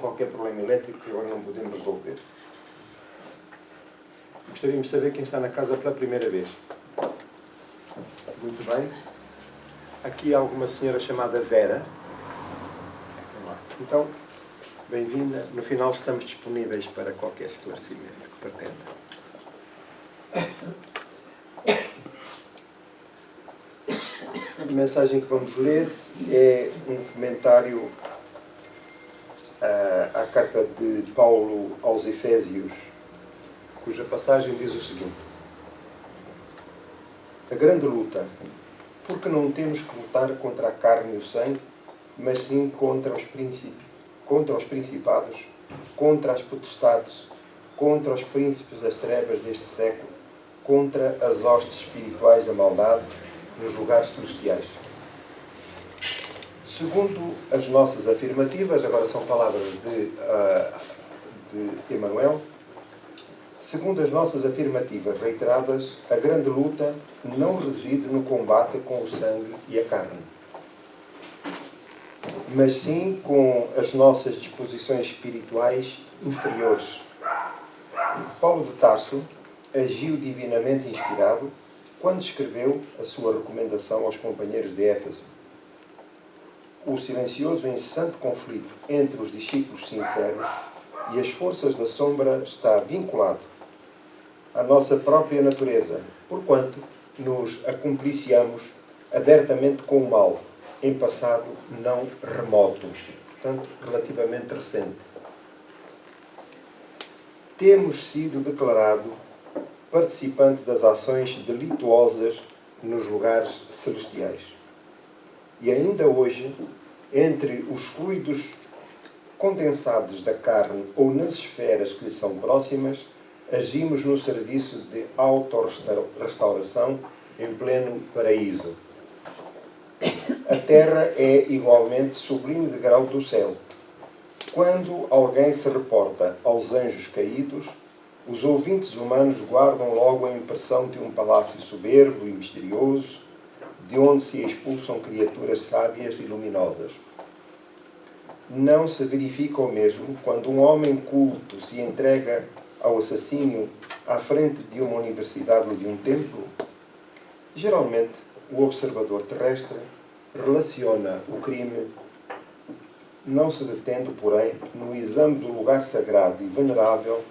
qualquer problema elétrico que agora não podemos resolver. Gostaríamos de saber quem está na casa pela primeira vez. Muito bem. Aqui há alguma senhora chamada Vera. Então, bem-vinda. No final estamos disponíveis para qualquer esclarecimento que pretenda. A mensagem que vamos ler é um comentário à carta de Paulo aos Efésios, cuja passagem diz o seguinte: a grande luta, porque não temos que lutar contra a carne e o sangue, mas sim contra os principados, contra as potestades, contra os príncipes das trevas deste século, contra as hostes espirituais da maldade nos lugares celestiais. Segundo as nossas afirmativas, agora são palavras de Emmanuel, segundo as nossas afirmativas reiteradas, a grande luta não reside no combate com o sangue e a carne, mas sim com as nossas disposições espirituais inferiores. Paulo de Tarso agiu divinamente inspirado quando escreveu a sua recomendação aos companheiros de Éfeso. O silencioso e incessante conflito entre os discípulos sinceros e as forças da sombra está vinculado à nossa própria natureza, porquanto nos acompliciamos abertamente com o mal, em passado não remoto, portanto, relativamente recente. Temos sido declarados participantes das ações delituosas nos lugares celestiais. E ainda hoje, entre os fluidos condensados da carne ou nas esferas que lhe são próximas, agimos no serviço de autorrestauração em pleno paraíso. A terra é igualmente sublime degrau do céu. Quando alguém se reporta aos anjos caídos, os ouvintes humanos guardam logo a impressão de um palácio soberbo e misterioso, de onde se expulsam criaturas sábias e luminosas. Não se verifica o mesmo quando um homem culto se entrega ao assassínio à frente de uma universidade ou de um templo? Geralmente, o observador terrestre relaciona o crime, não se detendo, porém, no exame do lugar sagrado e venerável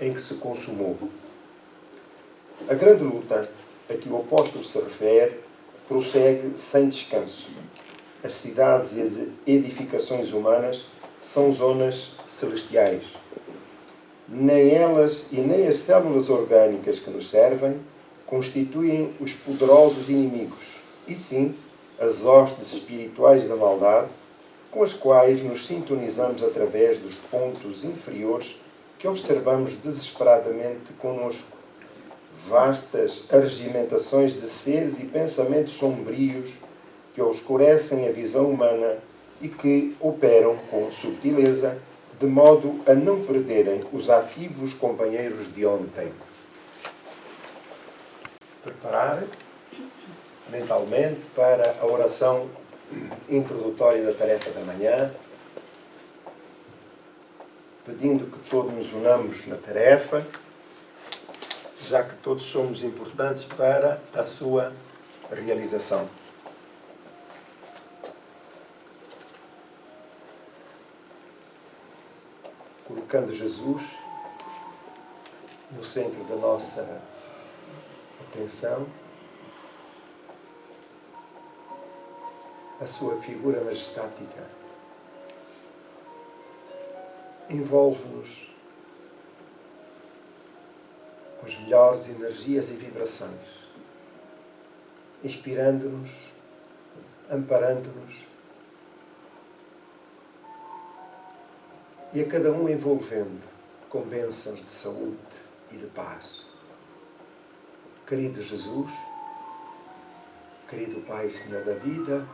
em que se consumou. A grande luta a que o apóstolo se refere prossegue sem descanso. As cidades e as edificações humanas são zonas celestiais. Nem elas e nem as células orgânicas que nos servem constituem os poderosos inimigos, e sim as hostes espirituais da maldade, com as quais nos sintonizamos através dos pontos inferiores que observamos desesperadamente conosco. Vastas arregimentações de seres e pensamentos sombrios que obscurecem a visão humana e que operam com subtileza, de modo a não perderem os ativos companheiros de ontem. Preparar mentalmente para a oração introdutória da tarefa da manhã, pedindo que todos nos unamos na tarefa, já que todos somos importantes para a sua realização. Colocando Jesus no centro da nossa atenção, a sua figura majestática envolve-nos com as melhores energias e vibrações, inspirando-nos, amparando-nos e a cada um envolvendo com bênçãos de saúde e de paz. Querido Jesus, querido Pai e Senhor da vida,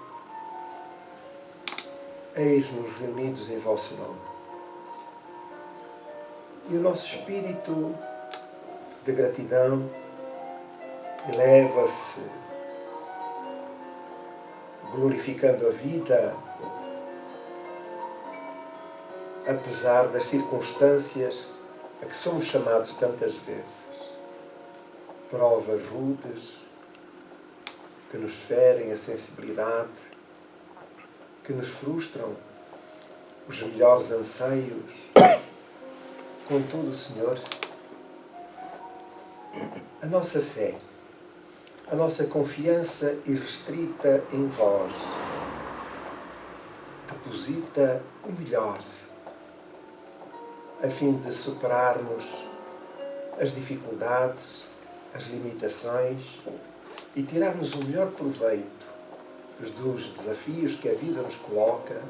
eis-nos reunidos em vosso nome. E o nosso espírito de gratidão eleva-se, glorificando a vida apesar das circunstâncias a que somos chamados tantas vezes. Provas rudes, que nos ferem a sensibilidade, que nos frustram os melhores anseios. Contudo, Senhor, a nossa fé, a nossa confiança irrestrita em vós, deposita o melhor, a fim de superarmos as dificuldades, as limitações e tirarmos o melhor proveito dos desafios que a vida nos coloca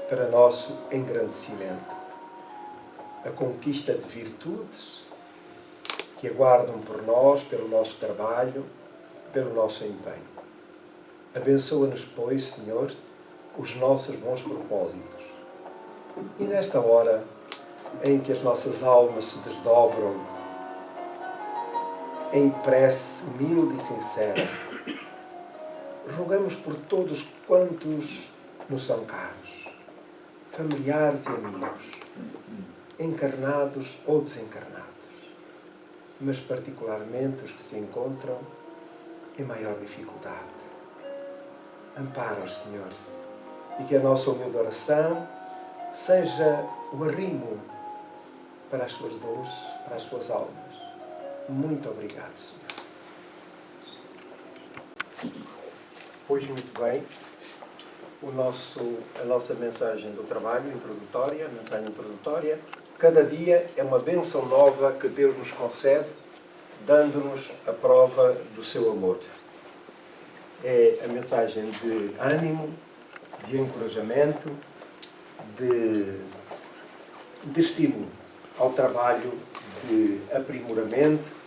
para nosso engrandecimento. A conquista de virtudes que aguardam por nós, pelo nosso trabalho, pelo nosso empenho. Abençoa-nos, pois, Senhor, os nossos bons propósitos. E nesta hora em que as nossas almas se desdobram em prece humilde e sincera, rogamos por todos quantos nos são caros, familiares e amigos, encarnados ou desencarnados, mas particularmente os que se encontram em maior dificuldade. Ampara-os, Senhor, e que a nossa humilde oração seja o arrimo para as suas dores, para as suas almas. Muito obrigado, Senhor. Pois muito bem, a nossa mensagem do trabalho introdutória, a mensagem introdutória. Cada dia é uma bênção nova que Deus nos concede, dando-nos a prova do seu amor. É a mensagem de ânimo, de encorajamento, de estímulo ao trabalho de aprimoramento,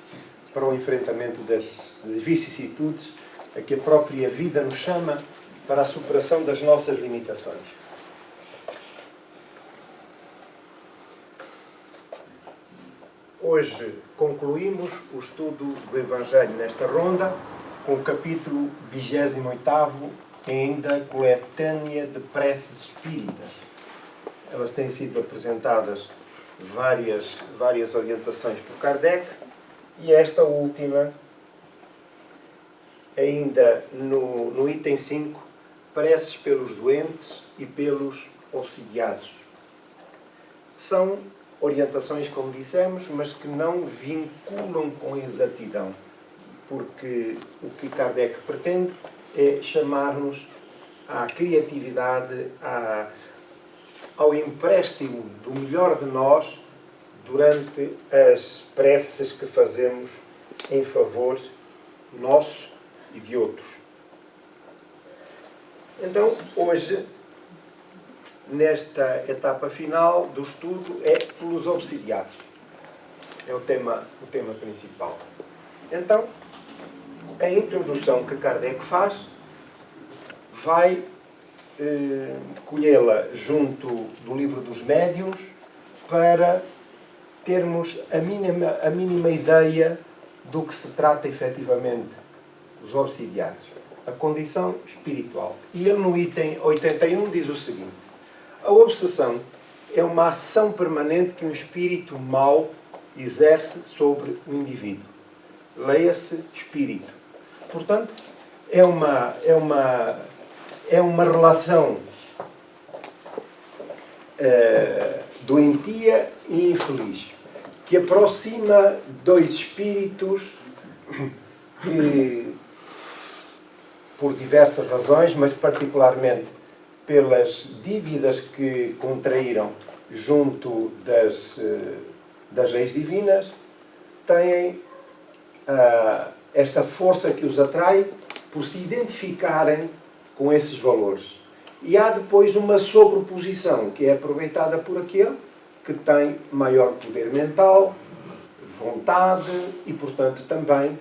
para o enfrentamento das vicissitudes a que a própria vida nos chama, para a superação das nossas limitações. Hoje concluímos o estudo do Evangelho nesta ronda, com o capítulo 28º, ainda coletânea de preces espíritas. Elas têm sido apresentadas várias orientações por Kardec, e esta última, ainda no item 5, preces pelos doentes e pelos obsidiados. São orientações, como dissemos, mas que não vinculam com exatidão, porque o que Kardec pretende é chamar-nos à criatividade, ao empréstimo do melhor de nós durante as preces que fazemos em favor nosso e de outros. Então, hoje, nesta etapa final do estudo, é pelos obsidiados. É o tema principal. Então, a introdução que Kardec faz vai colhê-la junto do Livro dos Médiuns para termos a mínima ideia do que se trata efetivamente os obsidiados, a condição espiritual. E ele no item 81 diz o seguinte: a obsessão é uma ação permanente que um espírito mau exerce sobre o indivíduo. Leia-se espírito. Portanto, é uma relação doentia e infeliz, que aproxima dois espíritos que, por diversas razões, mas particularmente pelas dívidas que contraíram junto das leis divinas, têm esta força que os atrai por se identificarem com esses valores. E há depois uma sobreposição que é aproveitada por aquele que tem maior poder mental, vontade e, portanto, também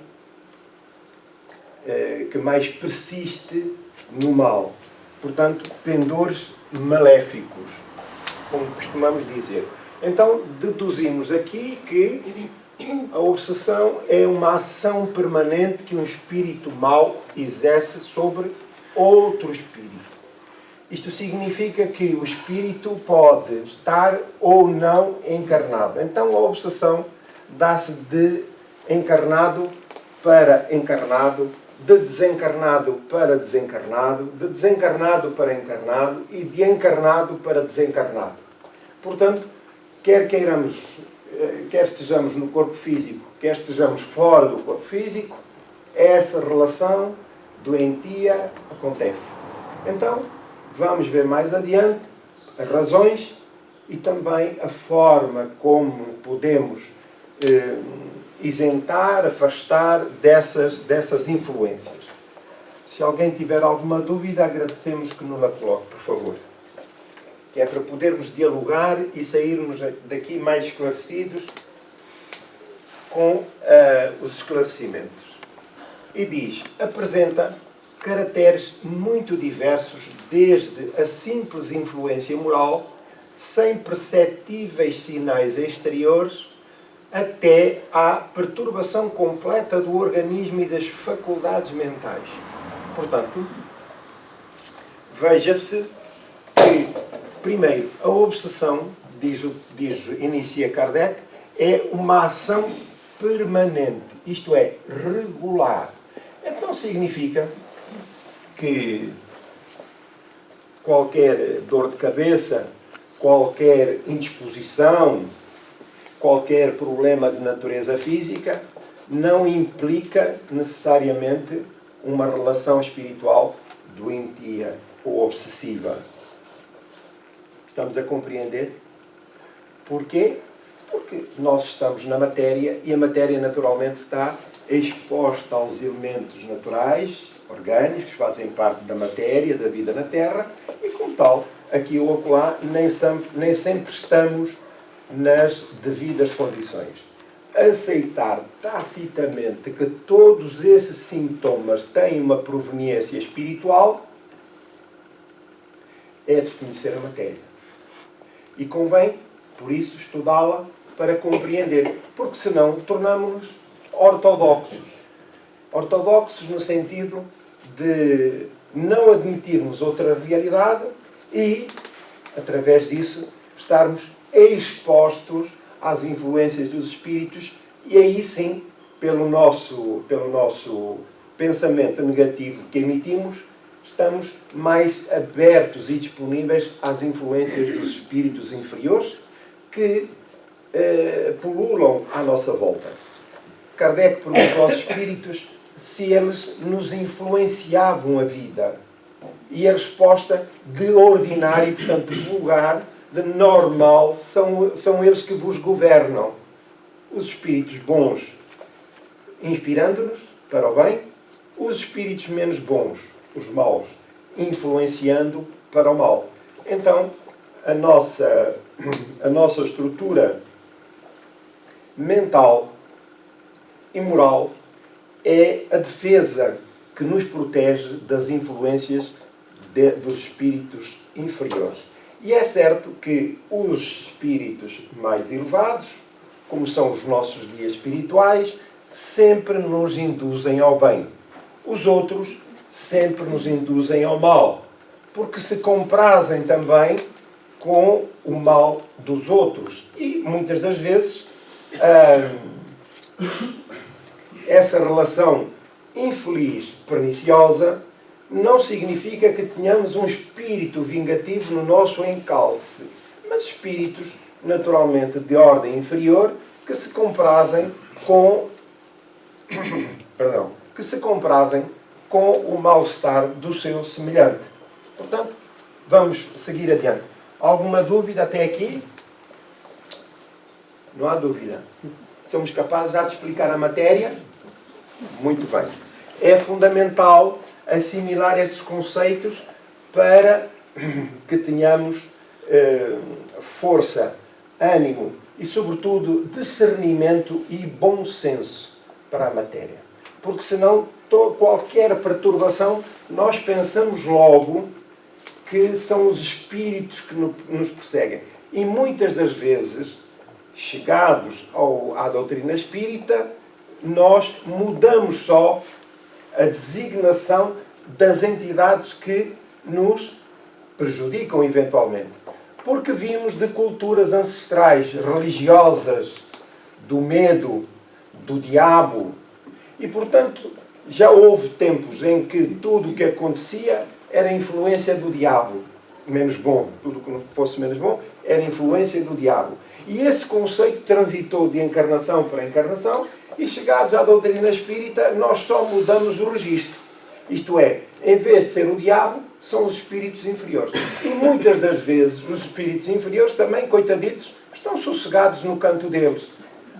que mais persiste no mal. Portanto, pendores maléficos, como costumamos dizer. Então, deduzimos aqui que a obsessão é uma ação permanente que um espírito mau exerce sobre outro espírito. Isto significa que o espírito pode estar ou não encarnado. Então a obsessão dá-se de encarnado para encarnado, de desencarnado para desencarnado, de desencarnado para encarnado e de encarnado para desencarnado. Portanto, quer estejamos no corpo físico, quer estejamos fora do corpo físico, essa relação doentia acontece. Então, vamos ver mais adiante as razões e também a forma como podemos isentar, afastar dessas influências. Se alguém tiver alguma dúvida, agradecemos que nos la coloque, por favor. Que é para podermos dialogar e sairmos daqui mais esclarecidos com os esclarecimentos. E diz, apresenta caracteres muito diversos, desde a simples influência moral, sem perceptíveis sinais exteriores, até à perturbação completa do organismo e das faculdades mentais. Portanto, veja-se que, primeiro, a obsessão, inicia Kardec, é uma ação permanente, isto é, regular. Então significa que qualquer dor de cabeça, qualquer indisposição, qualquer problema de natureza física não implica necessariamente uma relação espiritual doentia ou obsessiva. Estamos a compreender? Porquê? Porque nós estamos na matéria e a matéria naturalmente está exposta aos elementos naturais, orgânicos, que fazem parte da matéria, da vida na Terra, e como tal, aqui ou acolá, nem sempre estamos nas devidas condições. Aceitar tacitamente que todos esses sintomas têm uma proveniência espiritual é desconhecer a matéria. E convém, por isso, estudá-la para compreender, porque senão tornamos-nos ortodoxos. Ortodoxos no sentido de não admitirmos outra realidade e, através disso, estarmos expostos às influências dos espíritos e aí sim, pelo nosso pensamento negativo que emitimos, estamos mais abertos e disponíveis às influências dos espíritos inferiores que pululam à nossa volta. Kardec perguntou aos espíritos se eles nos influenciavam a vida. E a resposta de ordinário, portanto vulgar, de normal, são eles que vos governam. Os espíritos bons inspirando-nos para o bem, os espíritos menos bons, os maus, influenciando para o mal. Então, a nossa estrutura mental e moral é a defesa que nos protege das influências dos espíritos inferiores. E é certo que os espíritos mais elevados, como são os nossos guias espirituais, sempre nos induzem ao bem. Os outros sempre nos induzem ao mal, porque se comprazem também com o mal dos outros. E muitas das vezes essa relação infeliz, perniciosa, não significa que tenhamos um espírito vingativo no nosso encalce, mas espíritos, naturalmente, de ordem inferior, que se comprazem com o mal-estar do seu semelhante. Portanto, vamos seguir adiante. Alguma dúvida até aqui? Não há dúvida. Somos capazes já de explicar a matéria? Muito bem. É fundamental assimilar estes conceitos para que tenhamos força, ânimo e, sobretudo, discernimento e bom senso para a matéria. Porque senão, qualquer perturbação, nós pensamos logo que são os espíritos que nos perseguem. E muitas das vezes, chegados à doutrina espírita, nós mudamos só a designação das entidades que nos prejudicam eventualmente. Porque vimos de culturas ancestrais, religiosas, do medo, do diabo. E, portanto, já houve tempos em que tudo o que acontecia era influência do diabo. Menos bom. Tudo o que não fosse menos bom era influência do diabo. E esse conceito transitou de encarnação para encarnação e, chegados à doutrina espírita, nós só mudamos o registro. Isto é, em vez de ser o diabo, são os espíritos inferiores. E muitas das vezes os espíritos inferiores também, coitaditos, estão sossegados no canto deles.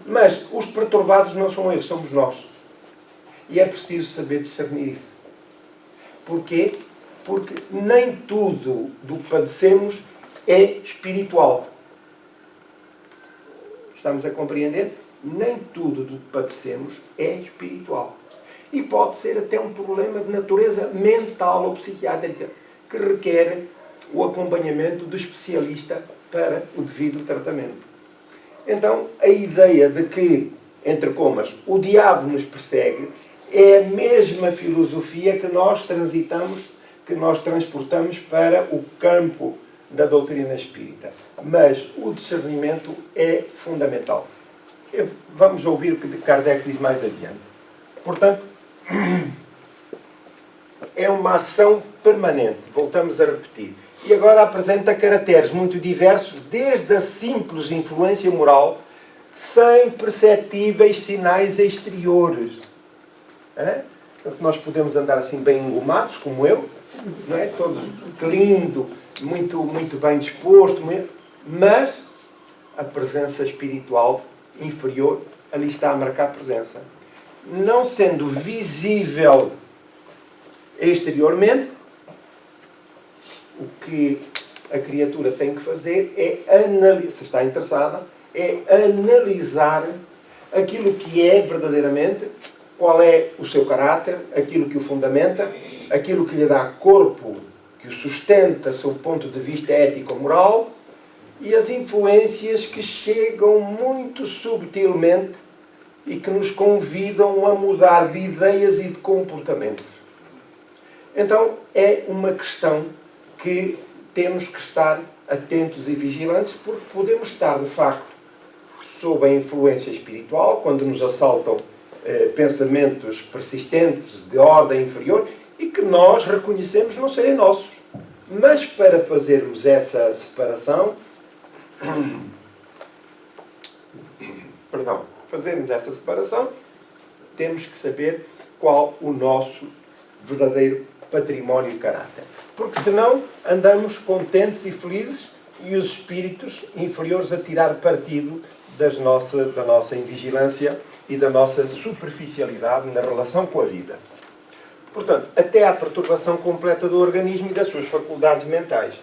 Mas os perturbados não são eles, somos nós. E é preciso saber discernir isso. Porquê? Porque nem tudo do que padecemos é espiritual. Estamos a compreender? Nem tudo do que padecemos é espiritual. E pode ser até um problema de natureza mental ou psiquiátrica, que requer o acompanhamento do especialista para o devido tratamento. Então, a ideia de que, entre comas, o diabo nos persegue, é a mesma filosofia que nós transitamos, que nós transportamos para o campo da doutrina espírita. Mas o discernimento é fundamental. Vamos ouvir o que Kardec diz mais adiante. Portanto, é uma ação permanente. Voltamos a repetir. E agora apresenta caracteres muito diversos, desde a simples influência moral, sem perceptíveis sinais exteriores. Portanto, nós podemos andar assim bem engomados, como eu, não é? Todo lindo, muito bem disposto, mas a presença espiritual inferior ali está a marcar presença. Não sendo visível exteriormente, o que a criatura tem que fazer é analisar, se está interessada, é analisar aquilo que é verdadeiramente, qual é o seu caráter, aquilo que o fundamenta, aquilo que lhe dá corpo, que o sustenta sob o ponto de vista ético-moral, e as influências que chegam muito subtilmente e que nos convidam a mudar de ideias e de comportamentos. Então, é uma questão que temos que estar atentos e vigilantes, porque podemos estar, de facto, sob a influência espiritual, quando nos assaltam pensamentos persistentes de ordem inferior e que nós reconhecemos não serem nossos. Mas para fazermos essa separação, temos que saber qual o nosso verdadeiro património e caráter. Porque senão andamos contentes e felizes e os espíritos inferiores a tirar partido da nossa invigilância e da nossa superficialidade na relação com a vida. Portanto, até à perturbação completa do organismo e das suas faculdades mentais.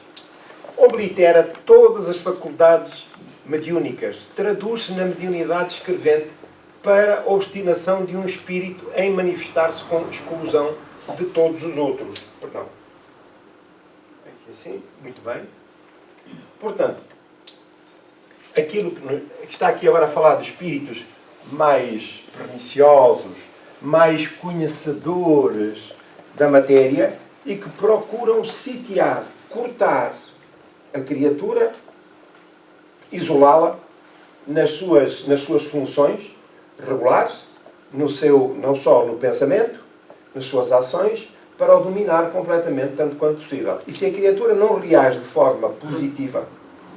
Oblitera todas as faculdades mediúnicas. Traduz-se na mediunidade escrevente para a obstinação de um espírito em manifestar-se com exclusão de todos os outros. Perdão. Aqui assim, muito bem. Portanto, aquilo que está aqui agora a falar de espíritos mais perniciosos, mais conhecedores da matéria e que procuram sitiar, cortar a criatura, isolá-la nas suas funções regulares, não só no pensamento, nas suas ações, para o dominar completamente, tanto quanto possível. E se a criatura não reage de forma positiva,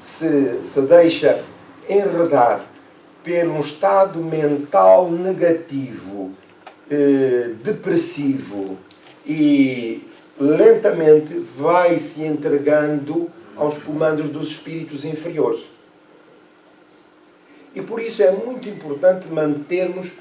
se deixa enredar pelo estado mental negativo, depressivo e lentamente vai se entregando aos comandos dos espíritos inferiores. E por isso é muito importante mantermos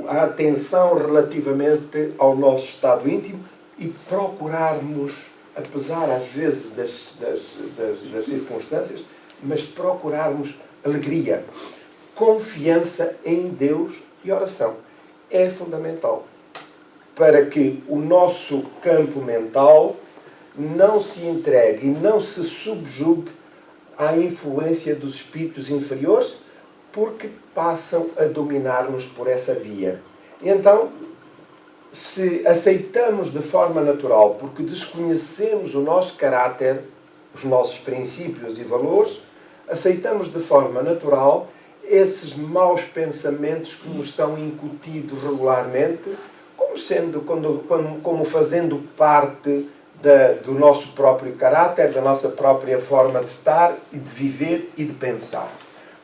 a atenção relativamente ao nosso estado íntimo e procurarmos, apesar às vezes das circunstâncias, mas procurarmos alegria, confiança em Deus e oração. É fundamental para que o nosso campo mental não se entregue e não se subjugue à influência dos espíritos inferiores, porque passam a dominar-nos por essa via. E então, se aceitamos de forma natural, porque desconhecemos o nosso caráter, os nossos princípios e valores, aceitamos de forma natural esses maus pensamentos que nos são incutidos regularmente, como fazendo parte do nosso próprio caráter, da nossa própria forma de estar e de viver e de pensar.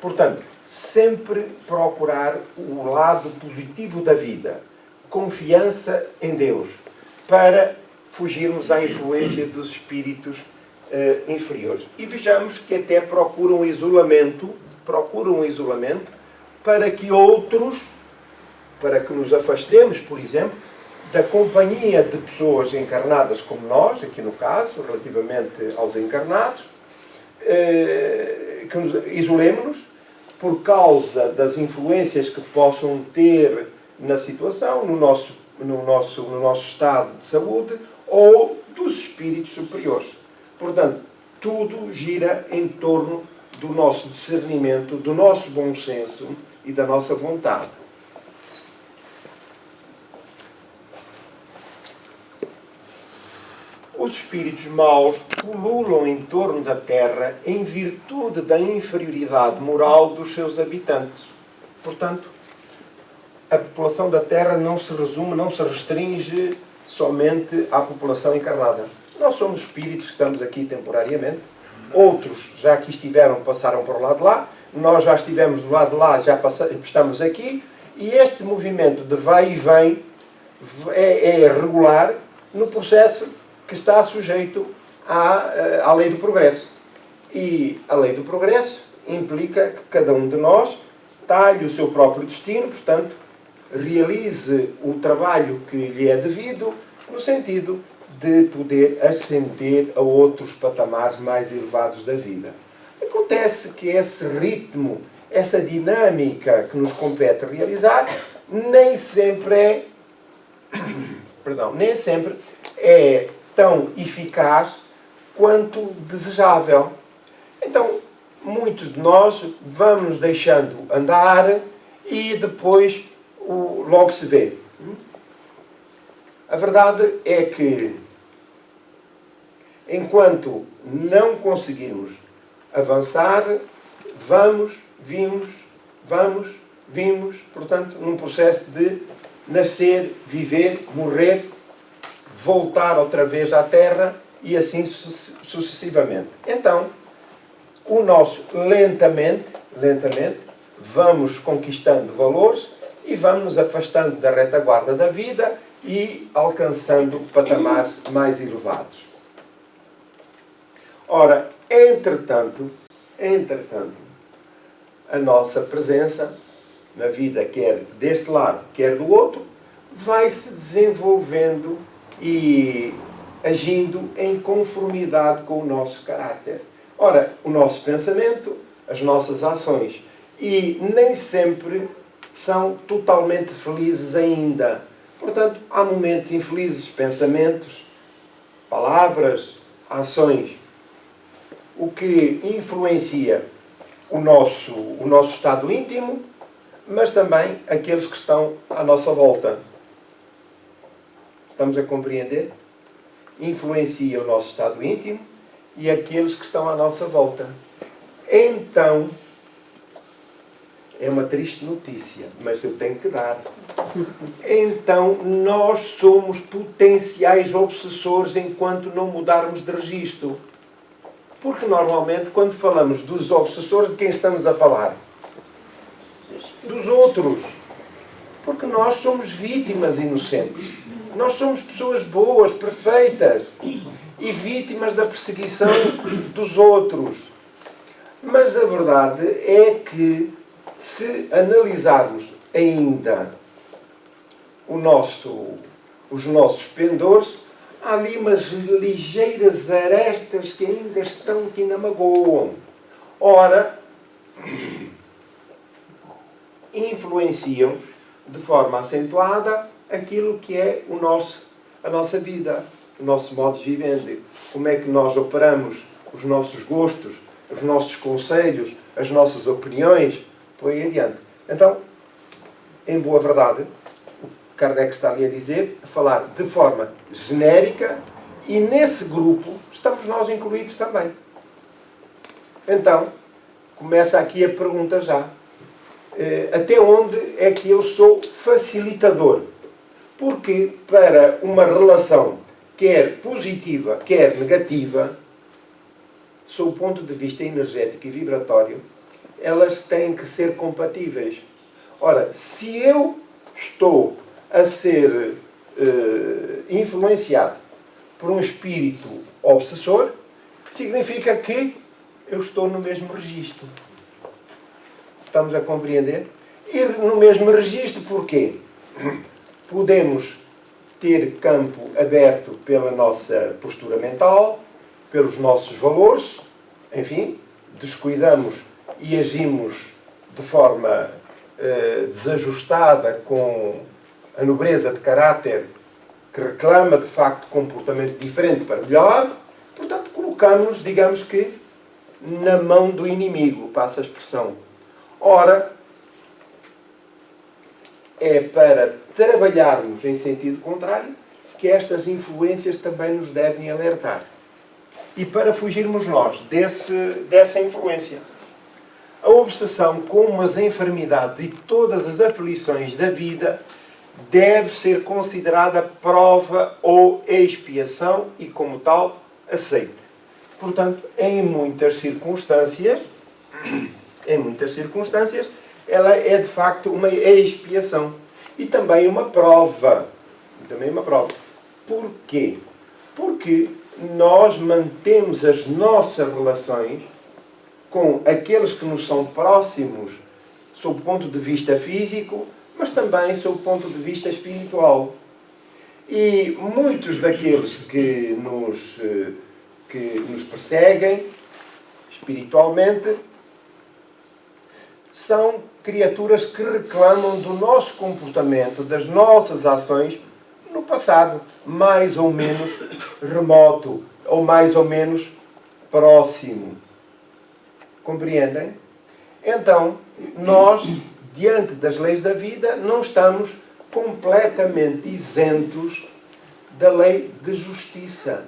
Portanto, sempre procurar o lado positivo da vida, confiança em Deus, para fugirmos à influência dos espíritos inferiores. E vejamos que até procuram isolamento para que outros, para que nos afastemos, por exemplo, da companhia de pessoas encarnadas como nós, aqui no caso, relativamente aos encarnados, que isolemos-nos por causa das influências que possam ter na situação, no nosso estado de saúde, ou dos espíritos superiores. Portanto, tudo gira em torno do nosso discernimento, do nosso bom senso e da nossa vontade. Os espíritos maus pululam em torno da Terra em virtude da inferioridade moral dos seus habitantes. Portanto, a população da Terra não se resume, não se restringe somente à população encarnada. Nós somos espíritos que estamos aqui temporariamente. Outros já aqui estiveram, passaram para o lado de lá. Nós já estivemos do lado de lá, já estamos aqui. E este movimento de vai e vem é regular no processo que está sujeito à lei do progresso. E a lei do progresso implica que cada um de nós talhe o seu próprio destino, portanto, realize o trabalho que lhe é devido, no sentido de poder ascender a outros patamares mais elevados da vida. Acontece que esse ritmo, essa dinâmica que nos compete realizar, nem sempre é tão eficaz quanto desejável. Então, muitos de nós vamos nos deixando andar e depois logo se vê. A verdade é que, enquanto não conseguirmos avançar, vimos, portanto, num processo de nascer, viver, morrer, voltar outra vez à Terra e assim sucessivamente. Então, lentamente, vamos conquistando valores e vamos nos afastando da retaguarda da vida e alcançando patamares mais elevados. Ora, entretanto, a nossa presença na vida, quer deste lado, quer do outro, vai se desenvolvendo e agindo em conformidade com o nosso caráter. Ora, o nosso pensamento, as nossas ações, e nem sempre são totalmente felizes ainda. Portanto, há momentos infelizes, pensamentos, palavras, ações, o que influencia o nosso estado íntimo, mas também aqueles que estão à nossa volta. Estamos a compreender? Influencia o nosso estado íntimo e aqueles que estão à nossa volta. Então, é uma triste notícia, mas eu tenho que dar. Então, nós somos potenciais obsessores enquanto não mudarmos de registro. Porque, normalmente, quando falamos dos obsessores, de quem estamos a falar? Dos outros. Porque nós somos vítimas inocentes. Nós somos pessoas boas, perfeitas. E vítimas da perseguição dos outros. Mas a verdade é que, se analisarmos ainda os nossos pendores, há ali umas ligeiras arestas que ainda magoam. Ora, influenciam de forma acentuada aquilo que é a nossa vida, o nosso modo de viver, como é que nós operamos os nossos gostos, os nossos conselhos, as nossas opiniões, por aí adiante. Então, em boa verdade, Kardec está ali a dizer, a falar de forma genérica, e nesse grupo estamos nós incluídos também. Então, começa aqui a pergunta já. Até onde é que eu sou facilitador? Porque para uma relação, quer positiva, quer negativa, sob o ponto de vista energético e vibratório, elas têm que ser compatíveis. Ora, se eu estou a ser influenciado por um espírito obsessor, significa que eu estou no mesmo registro. Estamos a compreender? E no mesmo registro, porquê? Podemos ter campo aberto pela nossa postura mental, pelos nossos valores, enfim, descuidamos e agimos de forma desajustada com a nobreza de caráter que reclama, de facto, comportamento diferente para melhor. Portanto, colocamos-nos, digamos que, na mão do inimigo, passa a expressão. Ora, é para trabalharmos em sentido contrário que estas influências também nos devem alertar. E para fugirmos nós dessa influência. A obsessão, como as enfermidades e todas as aflições da vida, deve ser considerada prova ou expiação e, como tal, aceite. Portanto, em muitas circunstâncias, ela é de facto uma expiação e também uma prova. Porquê? Porque nós mantemos as nossas relações com aqueles que nos são próximos sob o ponto de vista físico, mas também sob o ponto de vista espiritual. E muitos daqueles que nos perseguem espiritualmente são criaturas que reclamam do nosso comportamento, das nossas ações no passado, mais ou menos remoto, ou mais ou menos próximo. Compreendem? Então, nós, diante das leis da vida, não estamos completamente isentos da lei de justiça.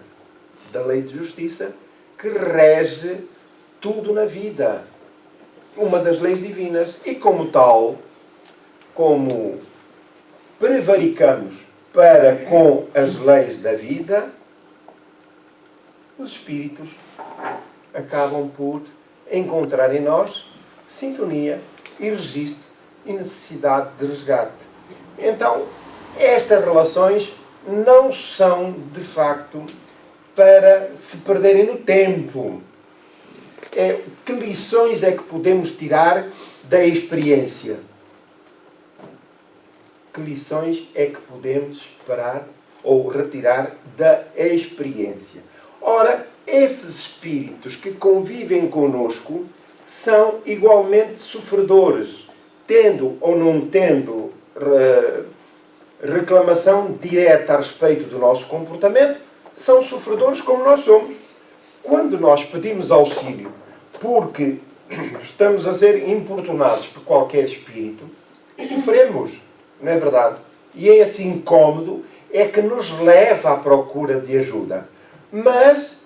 Da lei de justiça que rege tudo na vida. Uma das leis divinas. E como tal, como prevaricamos para com as leis da vida, os espíritos acabam por encontrar em nós sintonia e registro e necessidade de resgate. Então, estas relações não são, de facto, para se perderem no tempo. Que lições é que podemos tirar da experiência? Que lições é que podemos esperar ou retirar da experiência? Ora, esses espíritos que convivem conosco são igualmente sofredores, tendo ou não tendo reclamação direta a respeito do nosso comportamento, são sofredores como nós somos. Quando nós pedimos auxílio porque estamos a ser importunados por qualquer espírito, sofremos, não é verdade? E esse incómodo é que nos leva à procura de ajuda. Mas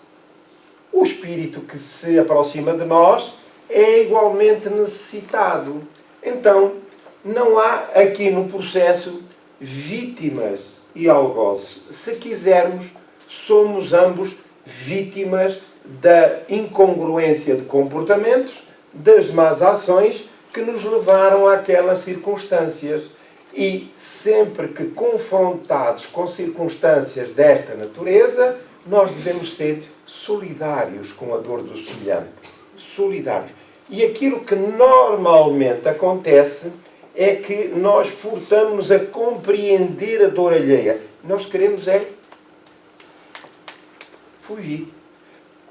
o espírito que se aproxima de nós é igualmente necessitado. Então, não há aqui no processo vítimas e algozes. Se quisermos, somos ambos vítimas da incongruência de comportamentos, das más ações que nos levaram àquelas circunstâncias. E sempre que confrontados com circunstâncias desta natureza, nós devemos ser solidários com a dor do semelhante. Solidários. E aquilo que normalmente acontece é que nós furtamos a compreender a dor alheia. Nós queremos é fugir.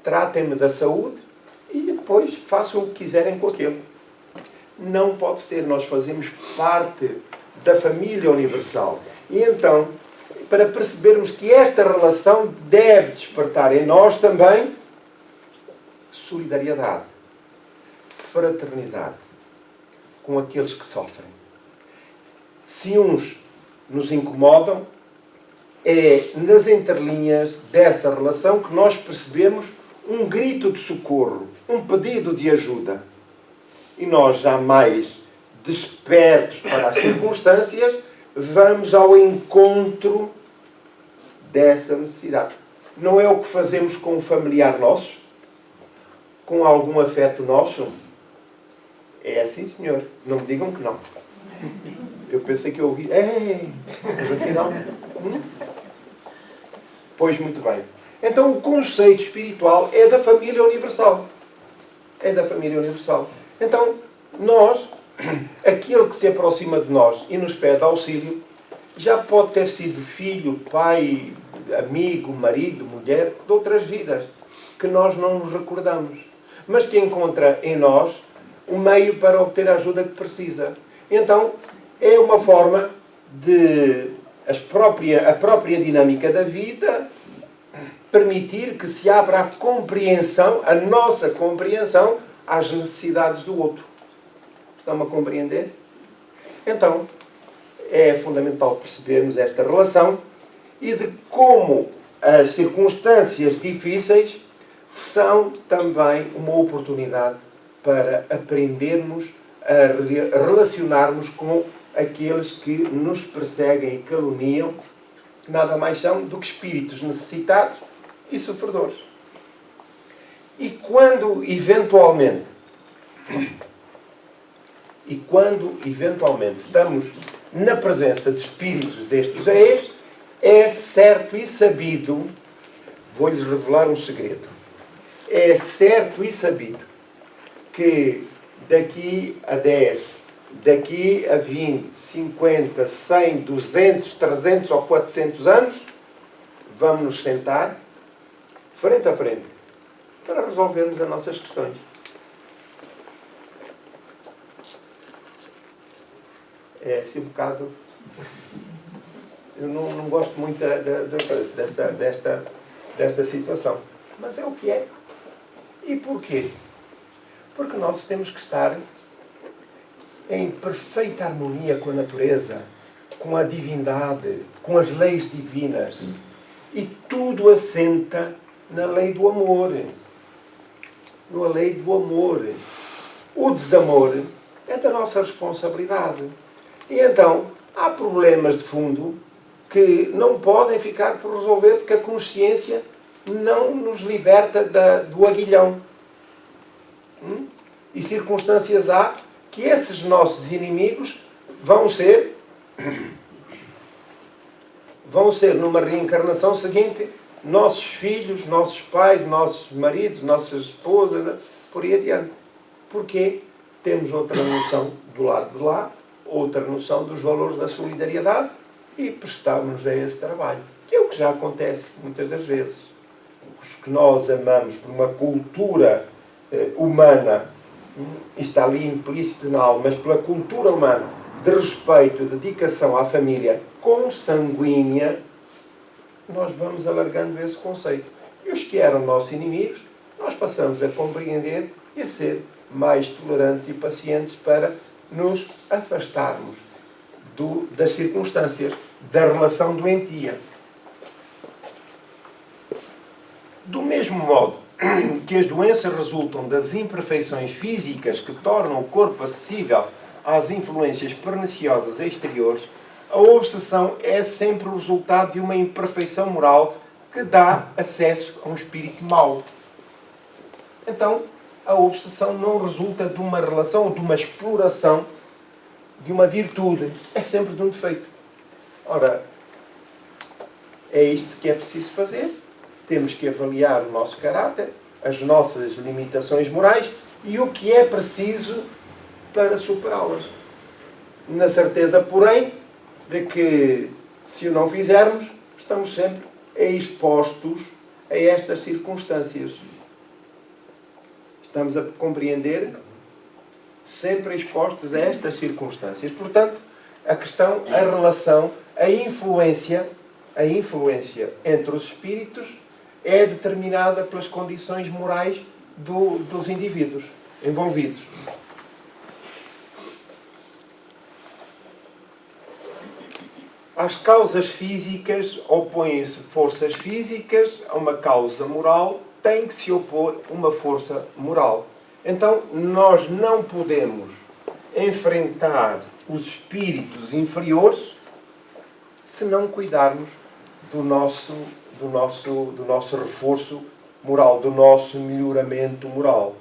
Tratem-me da saúde e depois façam o que quiserem com aquilo. Não pode ser. Nós fazemos parte da família universal. E então, para percebermos que esta relação deve despertar em nós também solidariedade, fraternidade com aqueles que sofrem. Se uns nos incomodam, é nas entrelinhas dessa relação que nós percebemos um grito de socorro, um pedido de ajuda. E nós, jamais despertos para as circunstâncias, vamos ao encontro dessa necessidade. Não é o que fazemos com um familiar nosso? Com algum afeto nosso? É assim, senhor. Não me digam que não. Eu pensei que eu ouvi. Mas afinal. Pois muito bem. Então o conceito espiritual é da família universal. É da família universal. Então, nós, aquele que se aproxima de nós e nos pede auxílio, já pode ter sido filho, pai, amigo, marido, mulher, de outras vidas, que nós não nos recordamos, mas que encontra em nós o meio para obter a ajuda que precisa. Então, é uma forma de a própria dinâmica da vida permitir que se abra a compreensão, a nossa compreensão, às necessidades do outro. Estão-me a compreender? Então, é fundamental percebermos esta relação e de como as circunstâncias difíceis são também uma oportunidade para aprendermos a relacionarmos com aqueles que nos perseguem e caluniam, que nada mais são do que espíritos necessitados e sofredores. E quando eventualmente estamos na presença de espíritos destes aéreos, é certo e sabido, vou-lhes revelar um segredo, é certo e sabido que daqui a 10, daqui a 20, 50, 100, 200, 300 ou 400 anos, vamos nos sentar frente a frente para resolvermos as nossas questões. É assim um bocado... Eu não gosto muito desta situação. Mas é o que é. E porquê? Porque nós temos que estar em perfeita harmonia com a natureza, com a divindade, com as leis divinas. E tudo assenta na lei do amor. Na lei do amor. O desamor é da nossa responsabilidade. E então, há problemas de fundo que não podem ficar por resolver porque a consciência não nos liberta do aguilhão. E circunstâncias há que esses nossos inimigos vão ser numa reencarnação seguinte nossos filhos, nossos pais, nossos maridos, nossas esposas, por aí adiante. Porque temos outra noção do lado de lá, outra noção dos valores da solidariedade e prestamos a esse trabalho, que é o que já acontece muitas das vezes. Os que nós amamos por uma cultura humana, está ali implícito na alma, mas pela cultura humana de respeito, dedicação à família consanguínea, nós vamos alargando esse conceito. E os que eram nossos inimigos, nós passamos a compreender e a ser mais tolerantes e pacientes para nos afastarmos das circunstâncias, da relação doentia. Do mesmo modo que as doenças resultam das imperfeições físicas que tornam o corpo acessível às influências perniciosas exteriores, a obsessão é sempre o resultado de uma imperfeição moral que dá acesso a um espírito mau. Então, a obsessão não resulta de uma relação ou de uma exploração de uma virtude. É sempre de um defeito. Ora, é isto que é preciso fazer. Temos que avaliar o nosso caráter, as nossas limitações morais e o que é preciso para superá-las. Na certeza, porém, de que, se o não fizermos, estamos sempre expostos a estas circunstâncias. Estamos a compreender? Sempre expostos a estas circunstâncias. Portanto, a questão, a relação, a influência entre os espíritos é determinada pelas condições morais dos indivíduos envolvidos. Às causas físicas opõem-se forças físicas, a uma causa moral tem que se opor uma força moral. Então, nós não podemos enfrentar os espíritos inferiores se não cuidarmos do nosso reforço moral, do nosso melhoramento moral.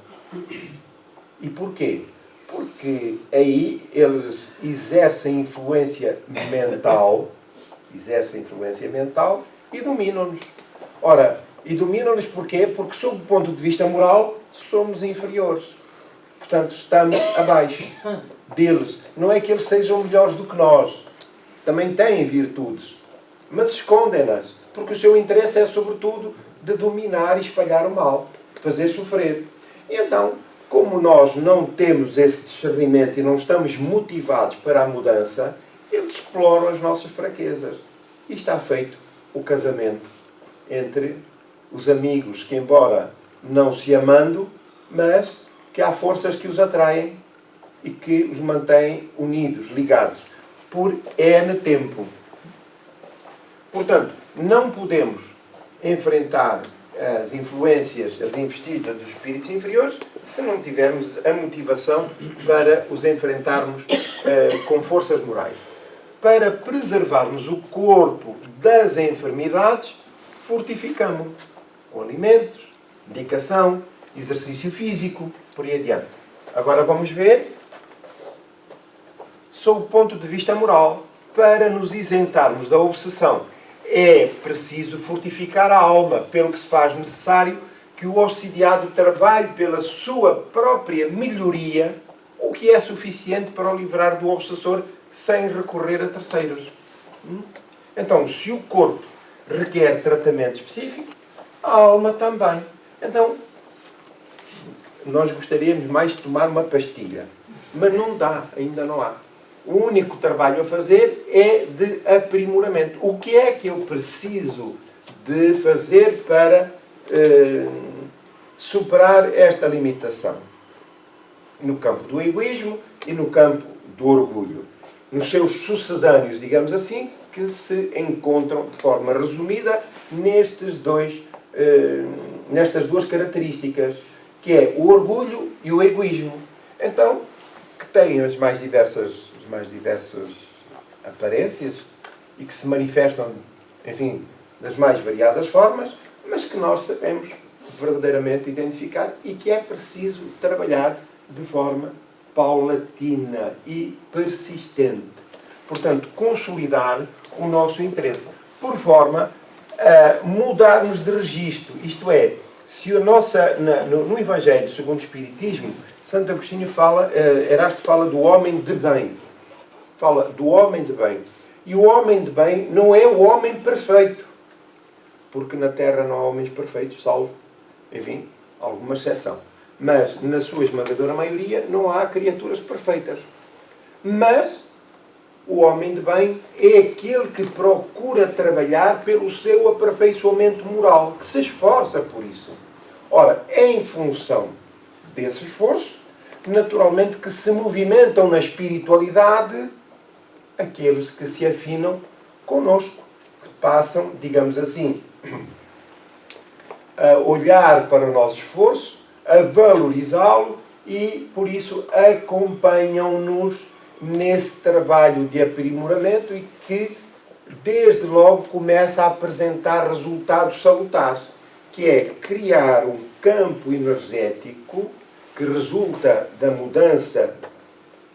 E porquê? Porque aí eles exercem influência mental e dominam-nos. Ora, e dominam-nos porquê? Porque, sob o ponto de vista moral, somos inferiores. Portanto, estamos abaixo deles. Não é que eles sejam melhores do que nós. Também têm virtudes. Mas escondem-nas. Porque o seu interesse é, sobretudo, de dominar e espalhar o mal. Fazer sofrer. E então, como nós não temos esse discernimento e não estamos motivados para a mudança, eles exploram as nossas fraquezas. E está feito o casamento entre os amigos que, embora não se amando, mas que há forças que os atraem e que os mantêm unidos, ligados, por N tempo. Portanto, não podemos enfrentar as influências, as investidas dos espíritos inferiores, se não tivermos a motivação para os enfrentarmos com forças morais. Para preservarmos o corpo das enfermidades, fortificamos-o com alimentos, medicação, exercício físico, por aí adiante. Agora vamos ver, sob o ponto de vista moral, para nos isentarmos da obsessão, é preciso fortificar a alma, pelo que se faz necessário que o obsidiado trabalhe pela sua própria melhoria, o que é suficiente para o livrar do obsessor sem recorrer a terceiros. Então, se o corpo requer tratamento específico, a alma também. Então, nós gostaríamos mais de tomar uma pastilha, mas não dá, ainda não há. O único trabalho a fazer é de aprimoramento. O que é que eu preciso de fazer para superar esta limitação? No campo do egoísmo e no campo do orgulho. Nos seus sucedâneos, digamos assim, que se encontram de forma resumida nestas duas características, que é o orgulho e o egoísmo. Então, que têm as mais diversas aparências e que se manifestam, enfim, das mais variadas formas, mas que nós sabemos verdadeiramente identificar e que é preciso trabalhar de forma paulatina e persistente. Portanto, consolidar o nosso interesse, por forma a mudarmos de registro. Isto é, se no Evangelho segundo o Espiritismo, Santo Agostinho Erasto fala do homem de bem. Fala do homem de bem. E o homem de bem não é o homem perfeito. Porque na Terra não há homens perfeitos, salvo, enfim, alguma exceção. Mas, na sua esmagadora maioria, não há criaturas perfeitas. Mas, o homem de bem é aquele que procura trabalhar pelo seu aperfeiçoamento moral, que se esforça por isso. Ora, em função desse esforço, naturalmente que se movimentam na espiritualidade aqueles que se afinam connosco, que passam, digamos assim, a olhar para o nosso esforço, a valorizá-lo e, por isso, acompanham-nos nesse trabalho de aprimoramento e que, desde logo, começa a apresentar resultados salutares, que é criar um campo energético que resulta da mudança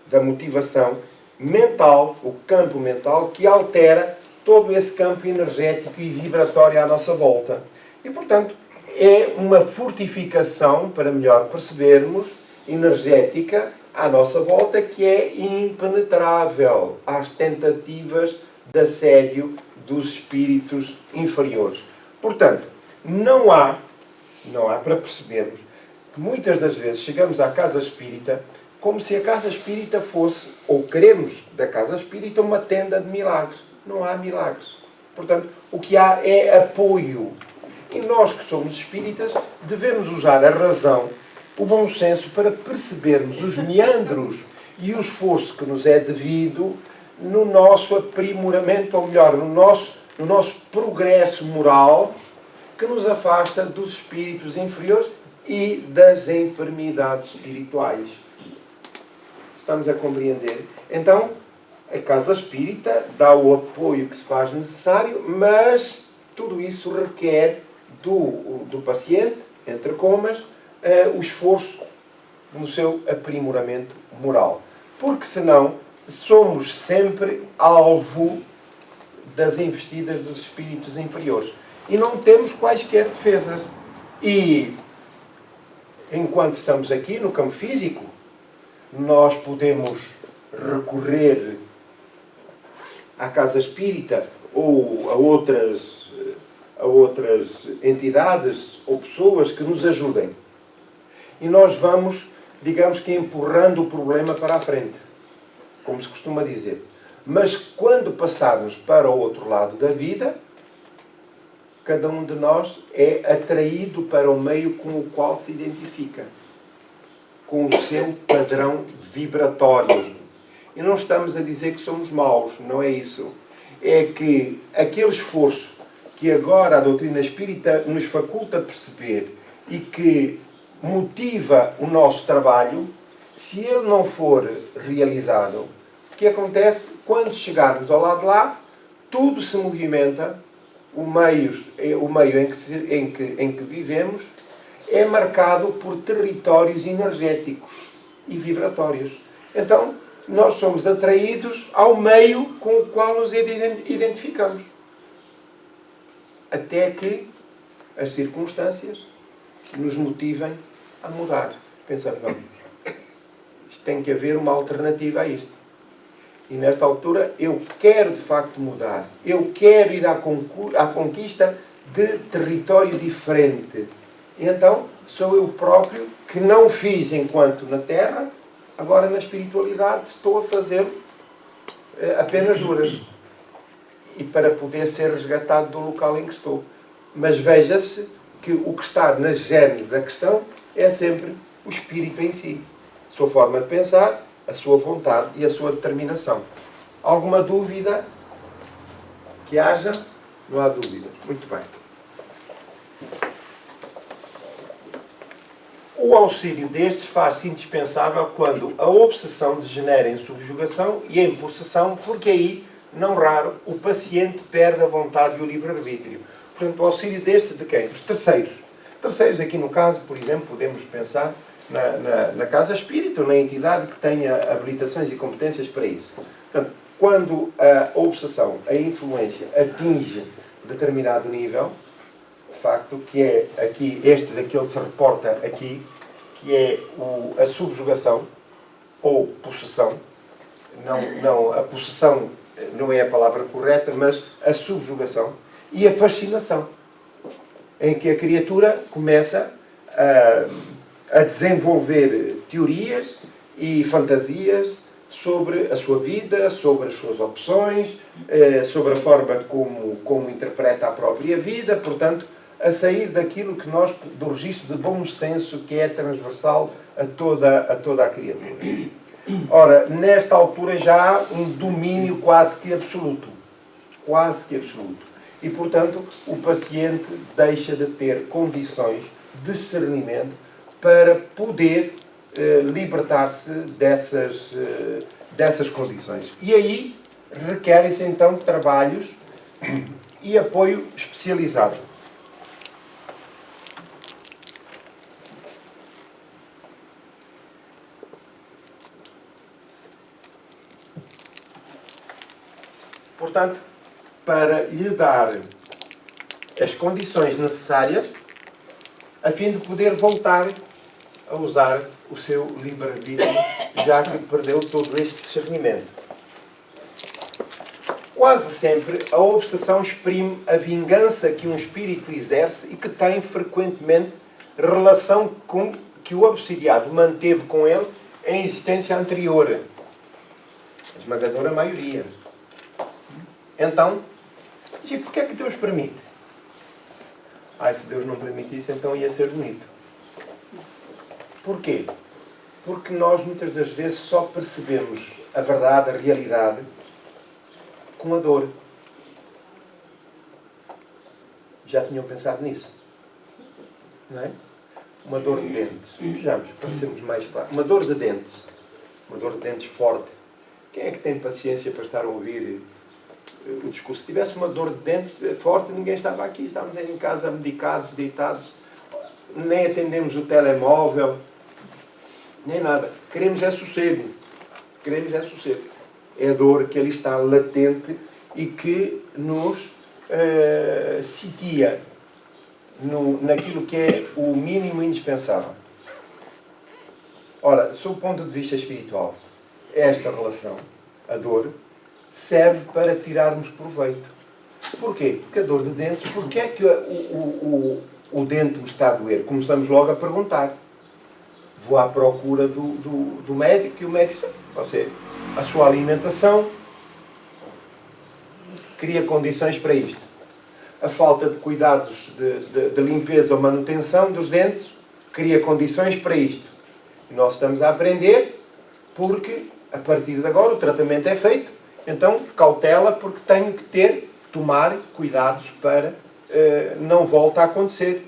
da motivação mental, o campo mental, que altera todo esse campo energético e vibratório à nossa volta. E, portanto, é uma fortificação, para melhor percebermos, energética à nossa volta, que é impenetrável às tentativas de assédio dos espíritos inferiores. Portanto, não há para percebermos que muitas das vezes chegamos à casa espírita como se a casa espírita fosse, ou queremos da casa espírita, uma tenda de milagres. Não há milagres. Portanto, o que há é apoio. E nós que somos espíritas devemos usar a razão, o bom senso, para percebermos os meandros e o esforço que nos é devido no nosso aprimoramento, ou melhor, no nosso progresso moral, que nos afasta dos espíritos inferiores e das enfermidades espirituais. Estamos a compreender? Então, a casa espírita dá o apoio que se faz necessário, mas tudo isso requer do paciente, entre comas, o esforço no seu aprimoramento moral. Porque senão somos sempre alvo das investidas dos espíritos inferiores. E não temos quaisquer defesas. E, enquanto estamos aqui no campo físico, nós podemos recorrer à casa espírita ou a outras entidades ou pessoas que nos ajudem. E nós vamos, digamos que, empurrando o problema para a frente, como se costuma dizer. Mas quando passarmos para o outro lado da vida, cada um de nós é atraído para o meio com o qual se identifica, com o seu padrão vibratório. E não estamos a dizer que somos maus, não é isso. É que aquele esforço que agora a doutrina espírita nos faculta perceber e que motiva o nosso trabalho, se ele não for realizado, o que acontece? Quando chegarmos ao lado de lá, tudo se movimenta, o meio em que vivemos é marcado por territórios energéticos e vibratórios. Então, nós somos atraídos ao meio com o qual nos identificamos. Até que as circunstâncias nos motivem a mudar. Pensamos, não, isto tem que haver uma alternativa a isto. E nesta altura eu quero de facto mudar. Eu quero ir à conquista de território diferente. E então sou eu próprio que não fiz enquanto na Terra, agora na espiritualidade estou a fazê-lo apenas duras. E para poder ser resgatado do local em que estou. Mas veja-se que o que está na gênese da questão é sempre o espírito em si. A sua forma de pensar, a sua vontade e a sua determinação. Alguma dúvida que haja? Não há dúvida. Muito bem. O auxílio destes faz-se indispensável quando a obsessão degenera em subjugação e em possessão, porque aí, não raro, o paciente perde a vontade e o livre-arbítrio. Portanto, o auxílio destes de quem? Dos terceiros. Terceiros, aqui no caso, por exemplo, podemos pensar na casa espírita, ou na entidade que tenha habilitações e competências para isso. Portanto, quando a obsessão, a influência, atinge determinado nível, de facto, que é aqui, este daquele se reporta aqui, que é a subjugação, ou possessão. Não, a possessão não é a palavra correta, mas a subjugação e a fascinação, em que a criatura começa a desenvolver teorias e fantasias sobre a sua vida, sobre as suas opções, sobre a forma como interpreta a própria vida, portanto, a sair daquilo que nós, do registro de bom senso que é transversal a toda a criatura. Ora, nesta altura já há um domínio quase que absoluto. Quase que absoluto. E, portanto, o paciente deixa de ter condições de discernimento para poder libertar-se dessas condições. E aí requerem-se, então, trabalhos e apoio especializado. Portanto, para lhe dar as condições necessárias a fim de poder voltar a usar o seu livre-arbítrio, já que perdeu todo este discernimento. Quase sempre a obsessão exprime a vingança que um espírito exerce e que tem frequentemente relação com que o obsidiado manteve com ele em existência anterior. A esmagadora maioria. Então, e porquê é que Deus permite? Se Deus não permitisse, então ia ser bonito. Porquê? Porque nós muitas das vezes só percebemos a verdade, a realidade, com a dor. Já tinham pensado nisso? Não é? Uma dor de dentes. Vejamos, para sermos mais claros. Uma dor de dentes. Uma dor de dentes forte. Quem é que tem paciência para estar a ouvir o discurso? Se tivesse uma dor de dentes forte, ninguém estava aqui. Estávamos em casa medicados, deitados. Nem atendemos o telemóvel. Nem nada. Queremos é sossego. Queremos é sossego. É a dor que ali está latente e que nos sitia naquilo que é o mínimo indispensável. Ora, sob o ponto de vista espiritual, esta relação, a dor, serve para tirarmos proveito. Porquê? Porque a dor de dentes, porque é que o dente me está a doer? Começamos logo a perguntar. Vou à procura do médico e o médico diz, você, a sua alimentação cria condições para isto. A falta de cuidados de limpeza ou manutenção dos dentes cria condições para isto. E nós estamos a aprender porque, a partir de agora, o tratamento é feito. Então, cautela, porque tenho que tomar cuidados para não volte a acontecer.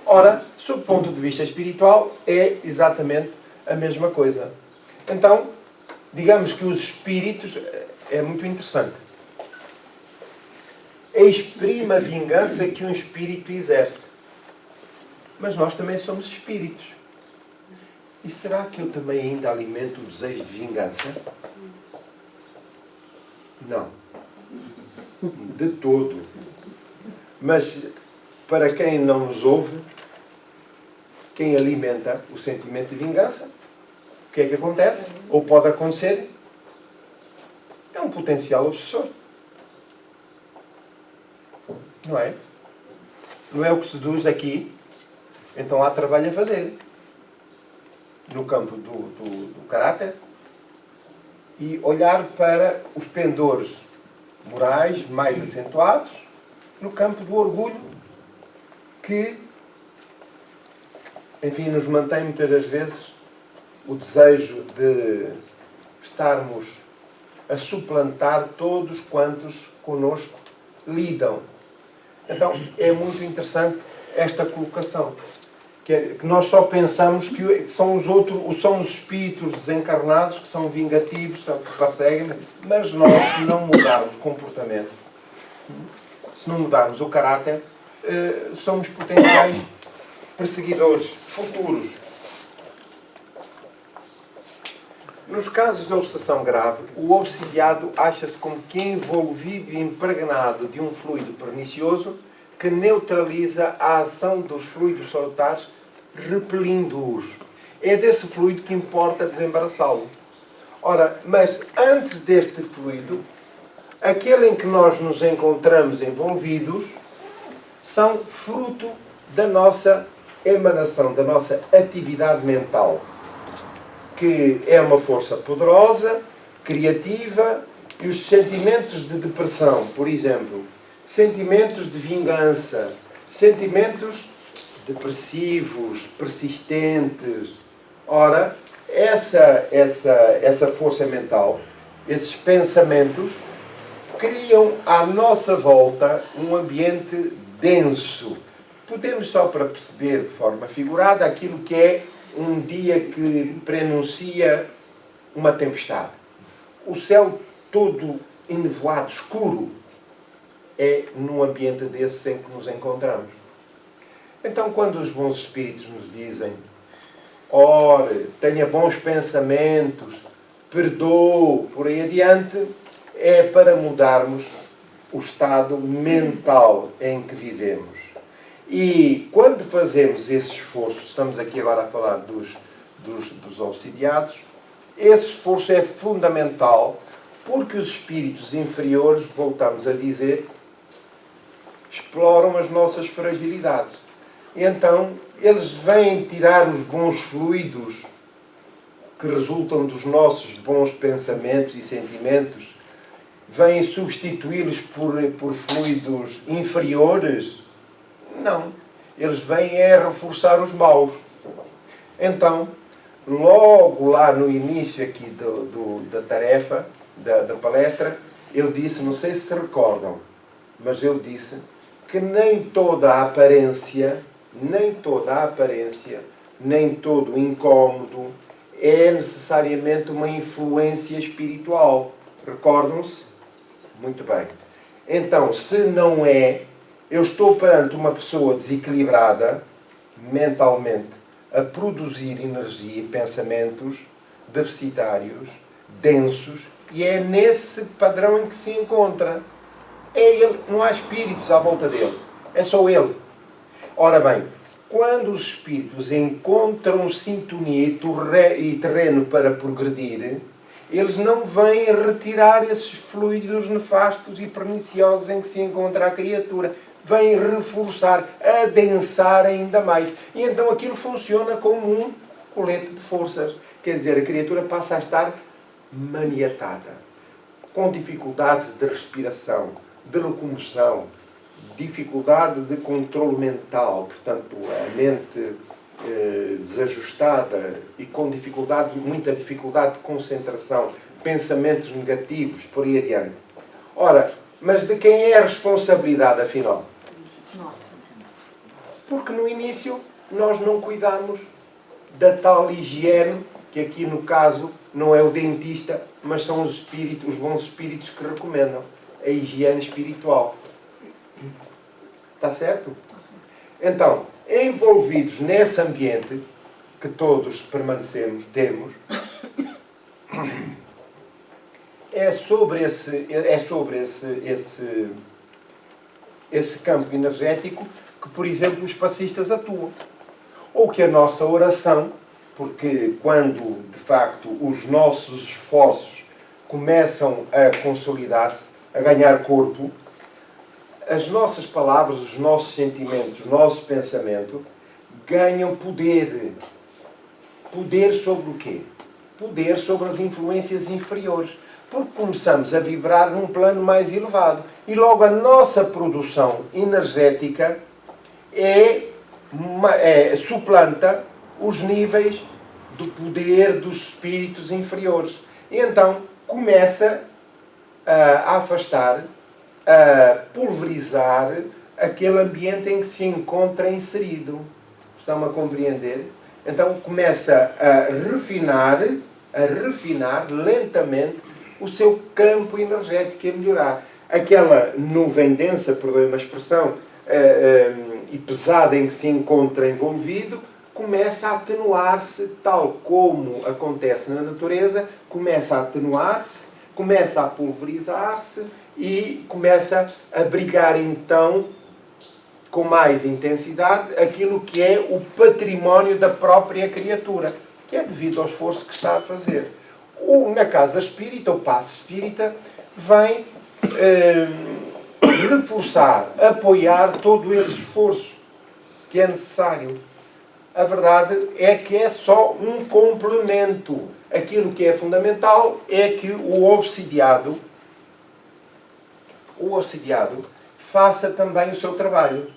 Ora, sob o ponto de vista espiritual, é exatamente a mesma coisa. Então, digamos que os espíritos, é muito interessante. Exprime a vingança que um espírito exerce. Mas nós também somos espíritos. E será que eu também ainda alimento o desejo de vingança? Não. De todo. Mas, para quem não nos ouve, quem alimenta o sentimento de vingança, o que é que acontece? Ou pode acontecer? É um potencial obsessor. Não é? Não é o que seduz daqui? Então há trabalho a fazer. No campo do caráter. E olhar para os pendores morais mais acentuados no campo do orgulho que, enfim, nos mantém muitas das vezes o desejo de estarmos a suplantar todos quantos connosco lidam. Então, é muito interessante esta colocação. Que nós só pensamos que são os espíritos desencarnados que são vingativos, que perseguem, mas nós, se não mudarmos o comportamento, se não mudarmos o caráter, somos potenciais perseguidores futuros. Nos casos de obsessão grave, o obsidiado acha-se como que envolvido e impregnado de um fluido pernicioso que neutraliza a ação dos fluidos salutares, repelindo-os. É desse fluido que importa desembaraçá-lo. Ora, mas antes deste fluido, aquele em que nós nos encontramos envolvidos, são fruto da nossa emanação, da nossa atividade mental, que é uma força poderosa, criativa, e os sentimentos de depressão, por exemplo, sentimentos de vingança, sentimentos depressivos, persistentes. Ora, essa força mental, esses pensamentos, criam à nossa volta um ambiente denso. Podemos só para perceber de forma figurada aquilo que é um dia que prenuncia uma tempestade. O céu todo enevoado, escuro, é num ambiente desse em que nos encontramos. Então, quando os bons espíritos nos dizem: ore, tenha bons pensamentos, perdoe, por aí adiante, é para mudarmos o estado mental em que vivemos. E quando fazemos esse esforço, estamos aqui agora a falar dos obsidiados, esse esforço é fundamental porque os espíritos inferiores, voltamos a dizer, exploram as nossas fragilidades. E então, eles vêm tirar os bons fluidos que resultam dos nossos bons pensamentos e sentimentos, vêm substituí-los por fluidos inferiores. Não. Eles vêm reforçar os maus. Então, logo lá no início aqui da tarefa, da palestra, Eu disse, não sei se se recordam, mas eu disse que nem toda a aparência, nem todo o incómodo é necessariamente uma influência espiritual. Recordam-se? Muito bem. Então, se não é, eu estou perante uma pessoa desequilibrada mentalmente, a produzir energia e pensamentos deficitários, densos, e é nesse padrão em que se encontra. É ele, não há espíritos à volta dele. É só ele. Ora bem, quando os espíritos encontram sintonia e terreno para progredir, eles não vêm retirar esses fluidos nefastos e perniciosos em que se encontra a criatura. Vêm reforçar, adensar ainda mais. E então aquilo funciona como um colete de forças. Quer dizer, a criatura passa a estar maniatada, com dificuldades de respiração, de locomoção, dificuldade de controle mental, portanto, a mente desajustada e com muita dificuldade de concentração, pensamentos negativos, por aí adiante. Ora, mas de quem é a responsabilidade, afinal? Nossa. Porque no início nós não cuidamos da tal higiene, que aqui no caso não é o dentista, mas são os espíritos, os bons espíritos que recomendam a higiene espiritual. Está certo? Então, envolvidos nesse ambiente que todos temos, é sobre esse campo energético que, por exemplo, os passistas atuam. Ou que a nossa oração, porque quando, de facto, os nossos esforços começam a consolidar-se, a ganhar corpo, as nossas palavras, os nossos sentimentos, o nosso pensamento ganham poder. Poder sobre o quê? Poder sobre as influências inferiores. Porque começamos a vibrar num plano mais elevado. E logo a nossa produção energética suplanta os níveis do poder dos espíritos inferiores. E então começa a afastar, a pulverizar aquele ambiente em que se encontra inserido. Estão-me a compreender? Então começa a refinar lentamente o seu campo energético e a melhorar. Aquela nuvem densa, perdoe-me a expressão, e pesada em que se encontra envolvido, começa a atenuar-se, tal como acontece na natureza, começa a atenuar-se, começa a pulverizar-se e começa a brilhar então com mais intensidade aquilo que é o património da própria criatura, que é devido ao esforço que está a fazer. Na casa espírita, o passe espírita, vem reforçar, apoiar todo esse esforço que é necessário. A verdade é que é só um complemento. Aquilo que é fundamental é que o obsidiado faça também o seu trabalho.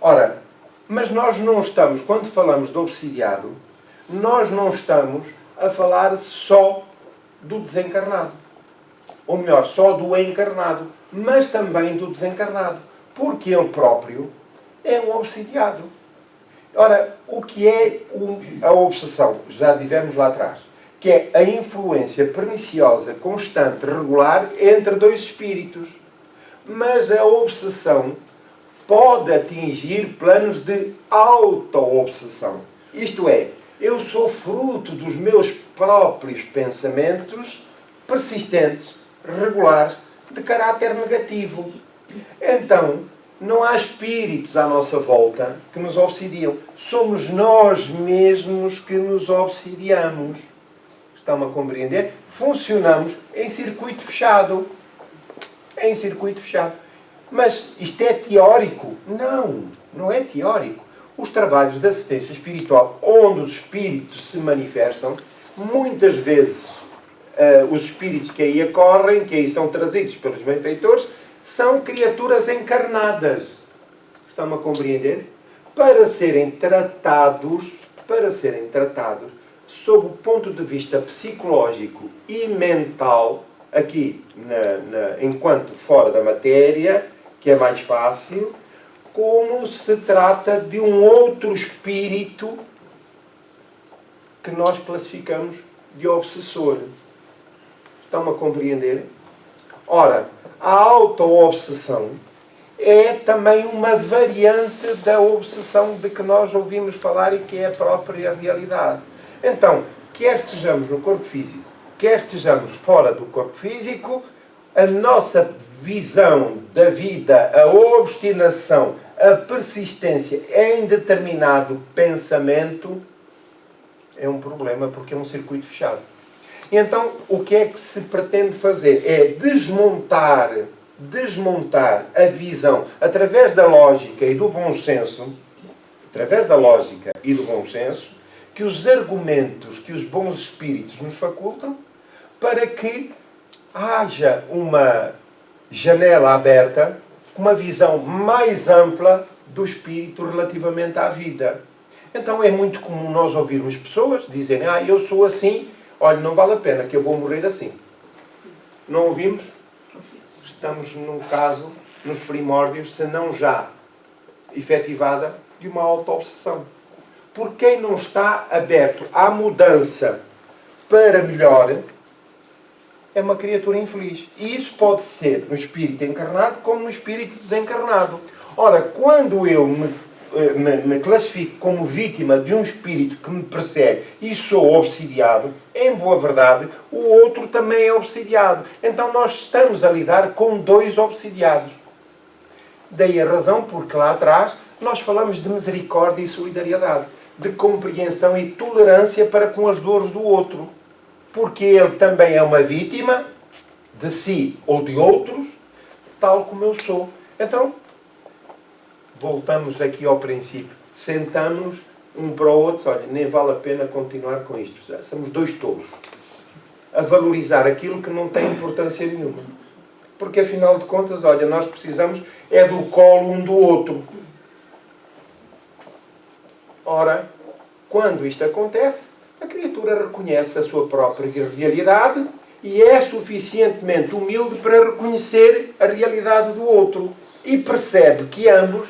Ora, mas nós não estamos, quando falamos do obsidiado, nós não estamos a falar só do desencarnado. Ou melhor, só do encarnado, mas também do desencarnado. Porque ele próprio é um obsidiado. Ora, o que é a obsessão? Já tivemos lá atrás. Que é a influência perniciosa, constante, regular, entre dois espíritos. Mas a obsessão pode atingir planos de auto-obsessão. Isto é, eu sou fruto dos meus próprios pensamentos persistentes, regulares, de caráter negativo. Então, não há espíritos à nossa volta que nos obsidiam. Somos nós mesmos que nos obsidiamos. Estão-me a compreender? Funcionamos em circuito fechado. Em circuito fechado. Mas isto é teórico? Não, não é teórico. Os trabalhos de assistência espiritual, onde os espíritos se manifestam, muitas vezes os espíritos que aí ocorrem, que aí são trazidos pelos benfeitores, são criaturas encarnadas. Estão-me a compreender? Para serem tratados sob o ponto de vista psicológico e mental, aqui enquanto fora da matéria, que é mais fácil, como se trata de um outro espírito que nós classificamos de obsessor. Estão-me a compreender? Ora, a auto-obsessão é também uma variante da obsessão de que nós ouvimos falar e que é a própria realidade. Então, quer estejamos no corpo físico, quer estejamos fora do corpo físico, a nossa visão da vida, a obstinação, a persistência em determinado pensamento é um problema, porque é um circuito fechado. E então, o que é que se pretende fazer? É desmontar a visão através da lógica e do bom senso, que os argumentos que os bons espíritos nos facultam, para que haja uma janela aberta, uma visão mais ampla do espírito relativamente à vida. Então é muito comum nós ouvirmos pessoas dizerem: eu sou assim, olha, não vale a pena, que eu vou morrer assim. Não ouvimos? Estamos num caso, nos primórdios, se não já efetivada, de uma auto-obsessão. Por quem não está aberto à mudança para melhor, é uma criatura infeliz. E isso pode ser no espírito encarnado como no espírito desencarnado. Ora, quando eu me classifico como vítima de um espírito que me persegue e sou obsidiado, em boa verdade, o outro também é obsidiado. Então nós estamos a lidar com dois obsidiados. Daí a razão porque lá atrás nós falamos de misericórdia e solidariedade, de compreensão e tolerância para com as dores do outro. Porque ele também é uma vítima de si ou de outros, tal como eu sou. Então, voltamos aqui ao princípio. Sentamos um para o outro, olha, nem vale a pena continuar com isto. Já somos dois tolos. A valorizar aquilo que não tem importância nenhuma. Porque, afinal de contas, olha, nós precisamos é do colo um do outro. Ora, quando isto acontece, a criatura reconhece a sua própria realidade e é suficientemente humilde para reconhecer a realidade do outro. E percebe que ambos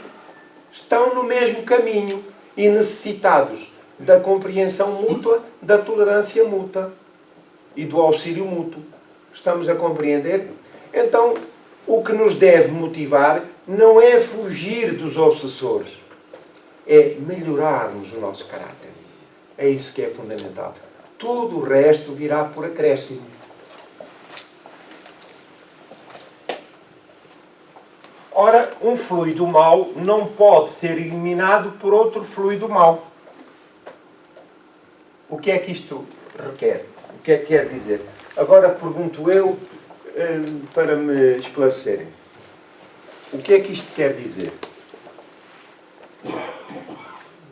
estão no mesmo caminho e necessitados da compreensão mútua, da tolerância mútua e do auxílio mútuo. Estamos a compreender? Então, o que nos deve motivar não é fugir dos obsessores, é melhorarmos o nosso caráter. É isso que é fundamental. Tudo o resto virá por acréscimo. Ora, um fluido mau não pode ser eliminado por outro fluido mau. O que é que isto requer? O que é que quer dizer? Agora pergunto eu, para me esclarecerem. O que é que isto quer dizer?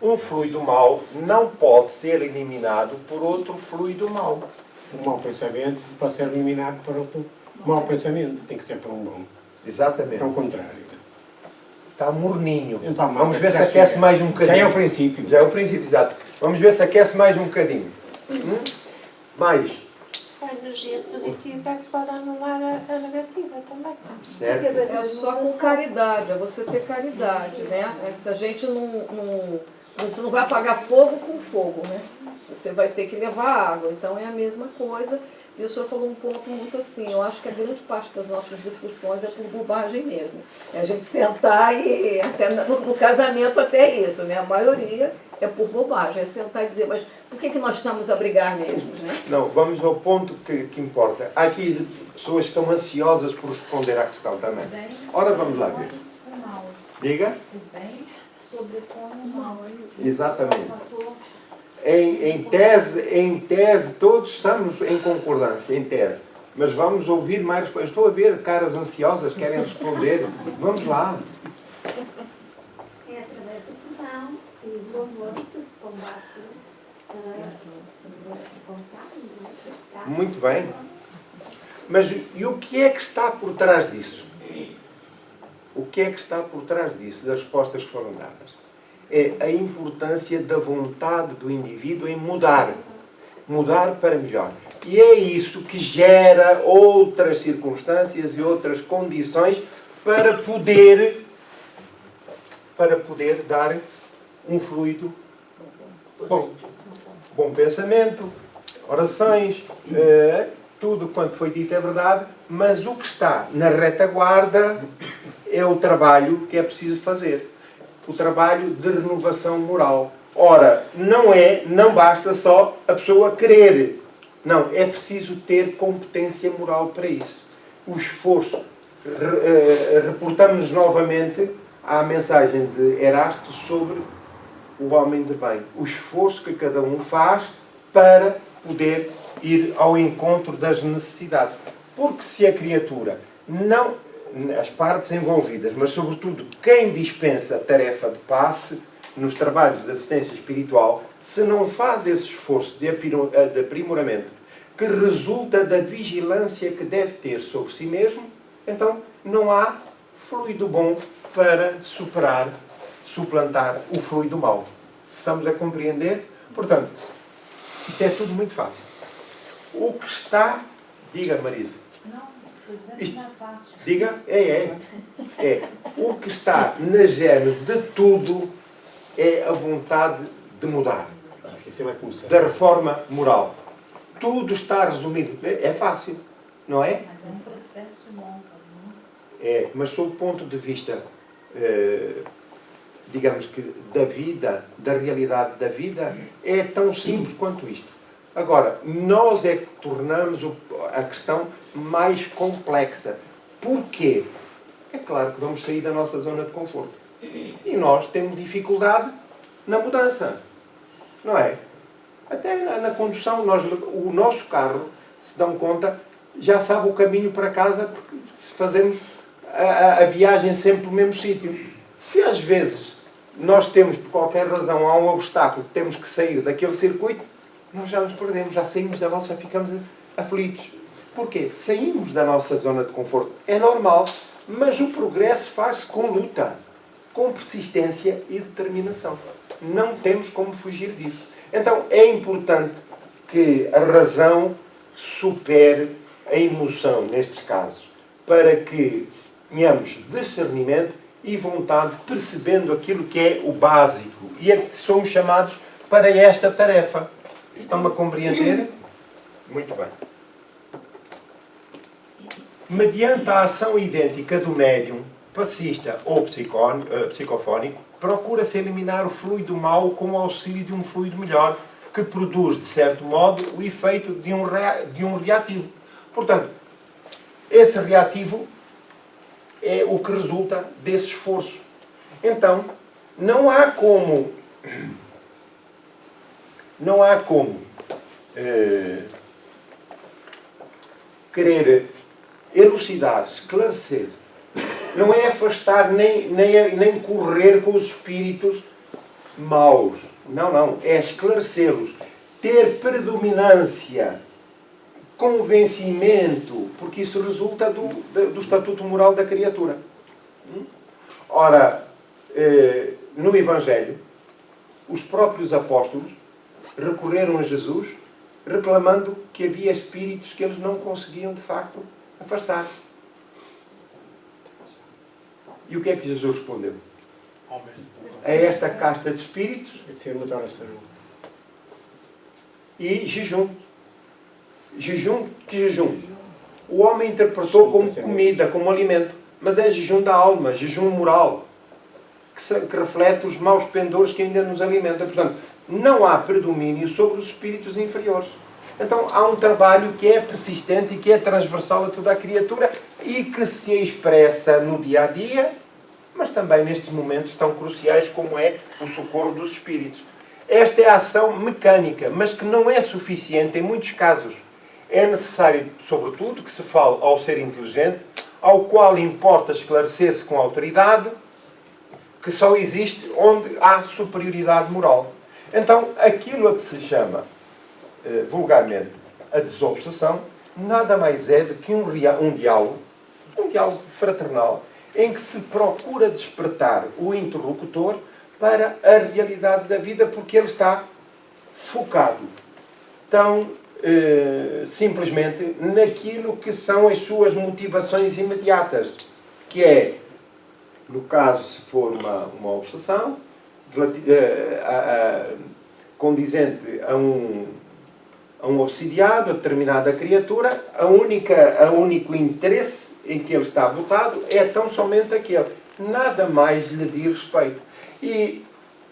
Um fluido mau não pode ser eliminado por outro fluido mau. Um mau pensamento pode ser eliminado por outro mau pensamento. Tem que ser por um bom. Exatamente. É o contrário. Está morninho. Então, vamos ver se aquece mais um bocadinho. Já é o princípio. Já é o princípio, exato. Vamos ver se aquece mais um bocadinho. Mais. A energia positiva é que pode anular a negativa também. Certo. É só com caridade, é você ter caridade, né? É que a gente você não vai apagar fogo com fogo, né? Você vai ter que levar água, então é a mesma coisa. E o senhor falou um ponto muito assim, eu acho que a grande parte das nossas discussões é por bobagem mesmo. É a gente sentar e, até no casamento até isso, né? A maioria é por bobagem, é sentar e dizer, mas por que nós estamos a brigar mesmo, né? Não, vamos ao ponto que importa. Há aqui pessoas que estão ansiosas por responder à questão também. Ora, vamos lá ver. Diga. O bem sobrepõe o mal. Exatamente. Em tese, todos estamos em concordância, em tese. Mas vamos ouvir mais. Eu estou a ver caras ansiosas, querem responder. Vamos lá. É através do perdão e do amor que se combate o pecado. Muito bem. Mas e o que é que está por trás disso? O que é que está por trás disso, das respostas que foram dadas? É a importância da vontade do indivíduo em mudar. Mudar para melhor. E é isso que gera outras circunstâncias e outras condições para poder dar um fluido bom. Bom pensamento, orações, tudo quanto foi dito é verdade, mas o que está na retaguarda é o trabalho que é preciso fazer. O trabalho de renovação moral. Ora, não basta só a pessoa querer. Não, é preciso ter competência moral para isso. O esforço. Reportamos novamente à mensagem de Erasto sobre o homem de bem. O esforço que cada um faz para poder ir ao encontro das necessidades. Porque se a criatura não... as partes envolvidas, mas sobretudo quem dispensa a tarefa de passe nos trabalhos de assistência espiritual, se não faz esse esforço de aprimoramento que resulta da vigilância que deve ter sobre si mesmo, então não há fluido bom para suplantar o fluido mau. Estamos a compreender? Portanto, isto é tudo muito fácil. O que está... Diga, Marisa. Isto não é fácil. Diga? É. O que está na gênese de tudo é a vontade de mudar. Isso vai começar. Da reforma moral. Tudo está resumido. É fácil, não é? Mas é um processo longo. É, mas sob o ponto de vista, digamos que da vida, da realidade da vida, é tão simples quanto isto. Agora, nós é que tornamos a questão mais complexa. Porquê? É claro que vamos sair da nossa zona de conforto. E nós temos dificuldade na mudança. Não é? Até na condução, o nosso carro, se dão conta, já sabe o caminho para casa, porque se fazemos a viagem sempre no mesmo sítio. Se às vezes nós temos, por qualquer razão, há um obstáculo, temos que sair daquele circuito, nós já nos perdemos, já saímos da nossa, ficamos aflitos. Porquê? Saímos da nossa zona de conforto. É normal, mas o progresso faz-se com luta, com persistência e determinação. Não temos como fugir disso. Então é importante que a razão supere a emoção nestes casos, para que tenhamos discernimento e vontade, percebendo aquilo que é o básico. E é que somos chamados para esta tarefa. Estão-me a compreender? Muito bem. Mediante a ação idêntica do médium, passista ou psicofónico, procura-se eliminar o fluido mau com o auxílio de um fluido melhor, que produz, de certo modo, o efeito de um reativo. Portanto, esse reativo é o que resulta desse esforço. Então, não há como querer elucidar, esclarecer. Não é afastar nem correr com os espíritos maus. Não. É esclarecê-los. Ter predominância, convencimento, porque isso resulta do estatuto moral da criatura. Ora, no Evangelho, os próprios apóstolos recorreram a Jesus reclamando que havia espíritos que eles não conseguiam, de facto, afastar. E o que é que Jesus respondeu? A esta casta de espíritos e jejum. Jejum? Que jejum? O homem interpretou como comida, como alimento. Mas é jejum da alma, jejum moral, que reflete os maus pendores que ainda nos alimentam. Portanto, não há predomínio sobre os espíritos inferiores. Então há um trabalho que é persistente e que é transversal a toda a criatura e que se expressa no dia a dia, mas também nestes momentos tão cruciais como é o socorro dos espíritos. Esta é a ação mecânica, mas que não é suficiente em muitos casos. É necessário, sobretudo, que se fale ao ser inteligente, ao qual importa esclarecer-se com autoridade, que só existe onde há superioridade moral. Então, aquilo a que se chama, vulgarmente, a desobsessão, nada mais é do que um diálogo fraternal, em que se procura despertar o interlocutor para a realidade da vida, porque ele está focado tão simplesmente naquilo que são as suas motivações imediatas, que é, no caso, se for uma obsessão, condizente a um obsidiado, a determinada criatura, o único interesse em que ele está votado é tão somente aquele. Nada mais lhe diz respeito. E,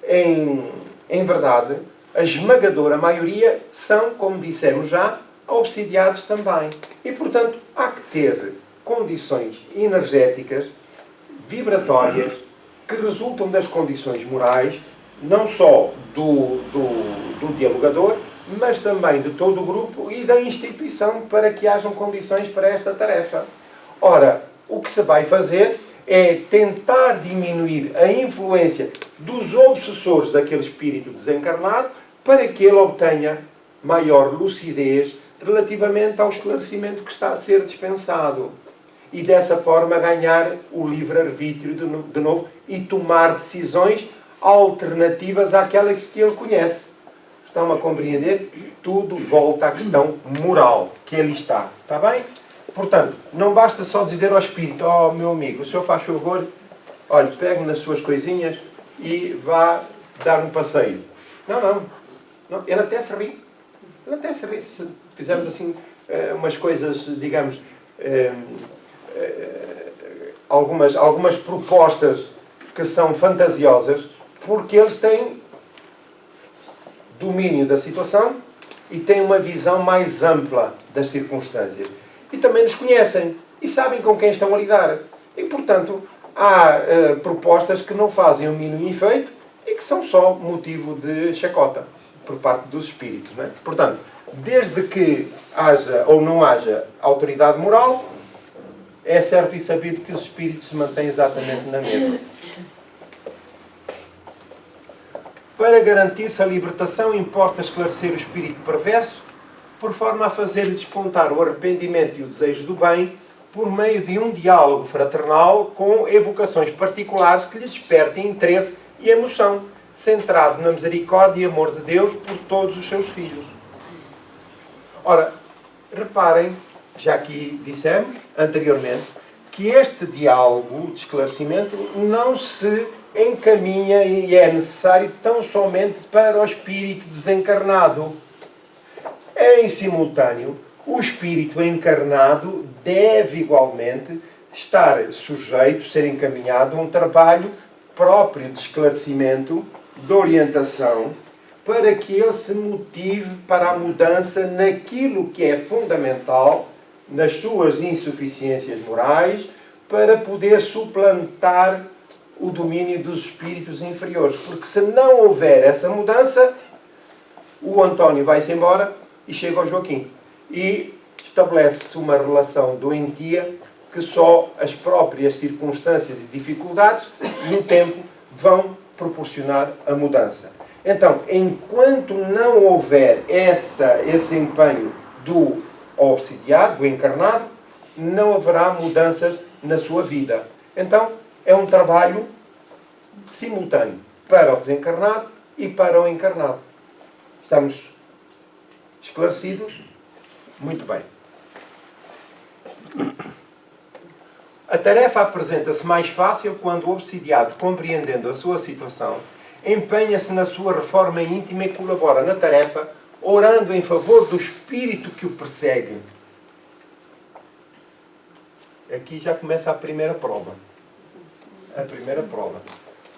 em verdade, a esmagadora maioria são, como dissemos já, obsidiados também. E, portanto, há que ter condições energéticas, vibratórias, que resultam das condições morais, não só do dialogador, mas também de todo o grupo e da instituição, para que hajam condições para esta tarefa. Ora, o que se vai fazer é tentar diminuir a influência dos obsessores daquele espírito desencarnado, para que ele obtenha maior lucidez relativamente ao esclarecimento que está a ser dispensado. E dessa forma ganhar o livre-arbítrio de novo e tomar decisões alternativas àquelas que ele conhece. Estão a compreender? Tudo volta à questão moral que ali está. Está bem? Portanto, não basta só dizer ao espírito: oh, meu amigo, o senhor faz favor, olhe, pegue nas suas coisinhas e vá dar um passeio. Não. Ele até se ri. Ele até se ri. Se fizermos assim umas coisas, digamos, algumas propostas que são fantasiosas, porque eles têm domínio da situação e têm uma visão mais ampla das circunstâncias. E também nos conhecem e sabem com quem estão a lidar. E, portanto, há propostas que não fazem o mínimo efeito e que são só motivo de chacota por parte dos espíritos. Não é? Portanto, desde que haja ou não haja autoridade moral, é certo e sabido que os espíritos se mantêm exatamente na mesma. Para garantir-se a libertação, importa esclarecer o espírito perverso, por forma a fazer-lhe despontar o arrependimento e o desejo do bem, por meio de um diálogo fraternal com evocações particulares que lhe despertem interesse e emoção, centrado na misericórdia e amor de Deus por todos os seus filhos. Ora, reparem, já aqui dissemos anteriormente, que este diálogo de esclarecimento não se encaminha e é necessário tão somente para o espírito desencarnado. Em simultâneo, o espírito encarnado deve igualmente estar sujeito, ser encaminhado a um trabalho próprio de esclarecimento, de orientação, para que ele se motive para a mudança naquilo que é fundamental, nas suas insuficiências morais, para poder suplantar o domínio dos espíritos inferiores. Porque se não houver essa mudança, o António vai-se embora e chega ao Joaquim. E estabelece-se uma relação doentia que só as próprias circunstâncias e dificuldades e o tempo vão proporcionar a mudança. Então, enquanto não houver esse empenho do obsidiado, do encarnado, não haverá mudanças na sua vida. Então, é um trabalho simultâneo para o desencarnado e para o encarnado. Estamos esclarecidos? Muito bem. A tarefa apresenta-se mais fácil quando o obsidiado, compreendendo a sua situação, empenha-se na sua reforma íntima e colabora na tarefa, orando em favor do espírito que o persegue. Aqui já começa a primeira prova. A primeira prova.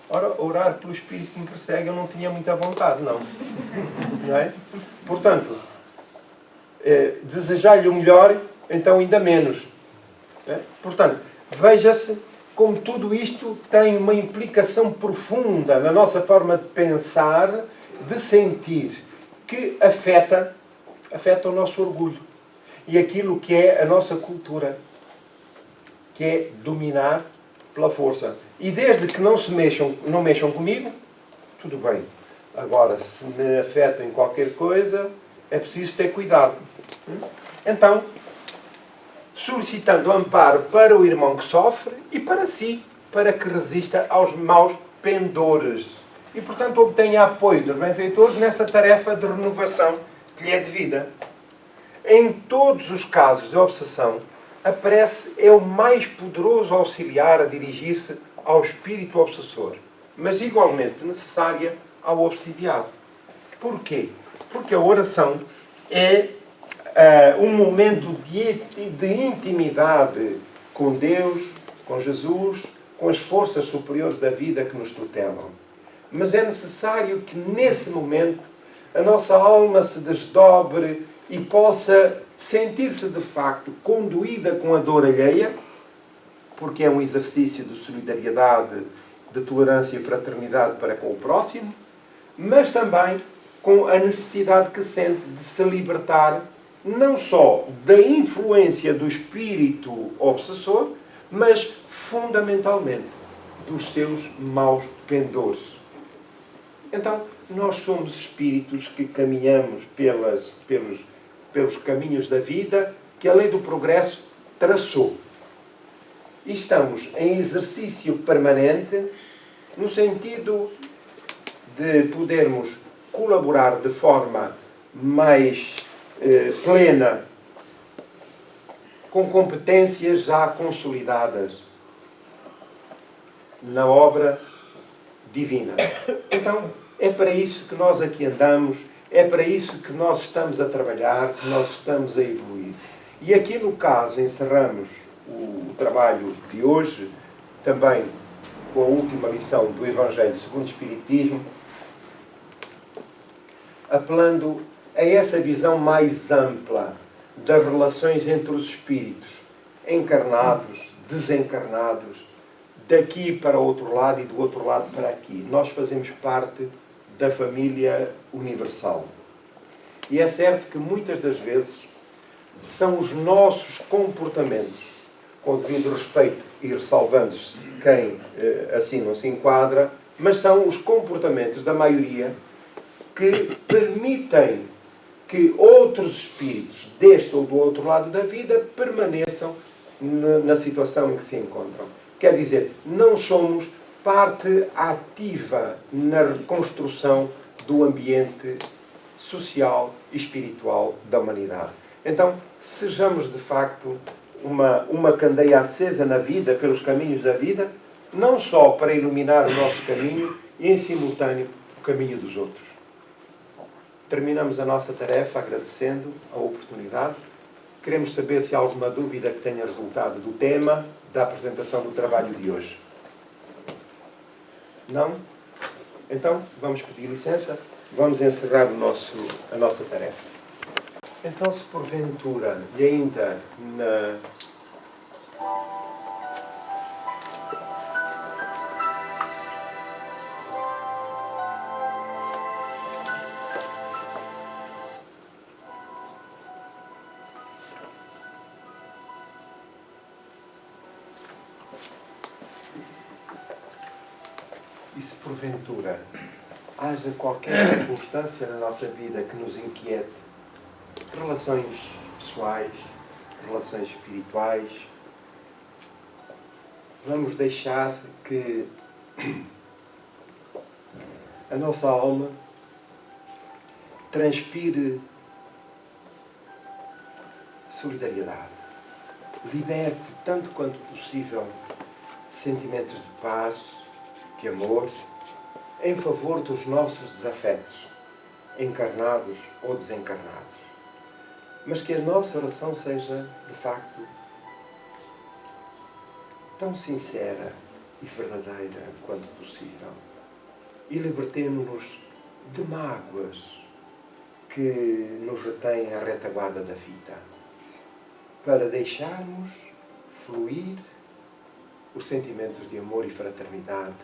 Ora, orar pelo espírito que me persegue eu não tinha muita vontade, não. Não é? Portanto, desejar-lhe o melhor, então ainda menos. Não é? Portanto, veja-se como tudo isto tem uma implicação profunda na nossa forma de pensar, de sentir, que afeta o nosso orgulho e aquilo que é a nossa cultura, que é dominar pela força. E desde que não mexam comigo, tudo bem. Agora, se me afetam em qualquer coisa, é preciso ter cuidado. Então, solicitando amparo para o irmão que sofre e para si, para que resista aos maus pendores. E, portanto, obtenha apoio dos benfeitores nessa tarefa de renovação que lhe é devida. Em todos os casos de obsessão, a prece é o mais poderoso auxiliar a dirigir-se ao espírito obsessor, mas igualmente necessária ao obsidiado. Porquê? Porque a oração é um momento de intimidade com Deus, com Jesus, com as forças superiores da vida que nos tutelam. Mas é necessário que nesse momento a nossa alma se desdobre e possa sentir-se de facto conduída com a dor alheia, porque é um exercício de solidariedade, de tolerância e fraternidade para com o próximo, mas também com a necessidade que sente de se libertar não só da influência do espírito obsessor, mas fundamentalmente dos seus maus pendores. Então, nós somos espíritos que caminhamos pelos caminhos da vida que a lei do progresso traçou. E estamos em exercício permanente no sentido de podermos colaborar de forma mais plena, com competências já consolidadas na obra divina. Então, é para isso que nós aqui andamos, é para isso que nós estamos a trabalhar, que nós estamos a evoluir. E aqui, no caso, encerramos o trabalho de hoje, também com a última lição do Evangelho segundo o Espiritismo, apelando a essa visão mais ampla das relações entre os espíritos, encarnados, desencarnados, daqui para o outro lado e do outro lado para aqui. Nós fazemos parte da família universal. E é certo que muitas das vezes são os nossos comportamentos, com o devido respeito e ressalvando-se quem assim não se enquadra, mas são os comportamentos da maioria que permitem que outros espíritos, deste ou do outro lado da vida, permaneçam na situação em que se encontram. Quer dizer, não somos parte ativa na reconstrução do ambiente social e espiritual da humanidade. Então, sejamos de facto uma candeia acesa na vida, pelos caminhos da vida, não só para iluminar o nosso caminho e, em simultâneo, o caminho dos outros. Terminamos a nossa tarefa agradecendo a oportunidade. Queremos saber se há alguma dúvida que tenha resultado do tema da apresentação do trabalho de hoje. Não? Então, vamos pedir licença. Vamos encerrar a nossa tarefa. Então, se porventura, e ainda e se porventura haja qualquer circunstância na nossa vida que nos inquiete, relações pessoais, relações espirituais, vamos deixar que a nossa alma transpire solidariedade. Liberte, tanto quanto possível, sentimentos de paz, de amor, em favor dos nossos desafetos, encarnados ou desencarnados. Mas que a nossa oração seja, de facto, tão sincera e verdadeira quanto possível. E libertemo-nos de mágoas que nos retêm à retaguarda da vida, para deixarmos fluir os sentimentos de amor e fraternidade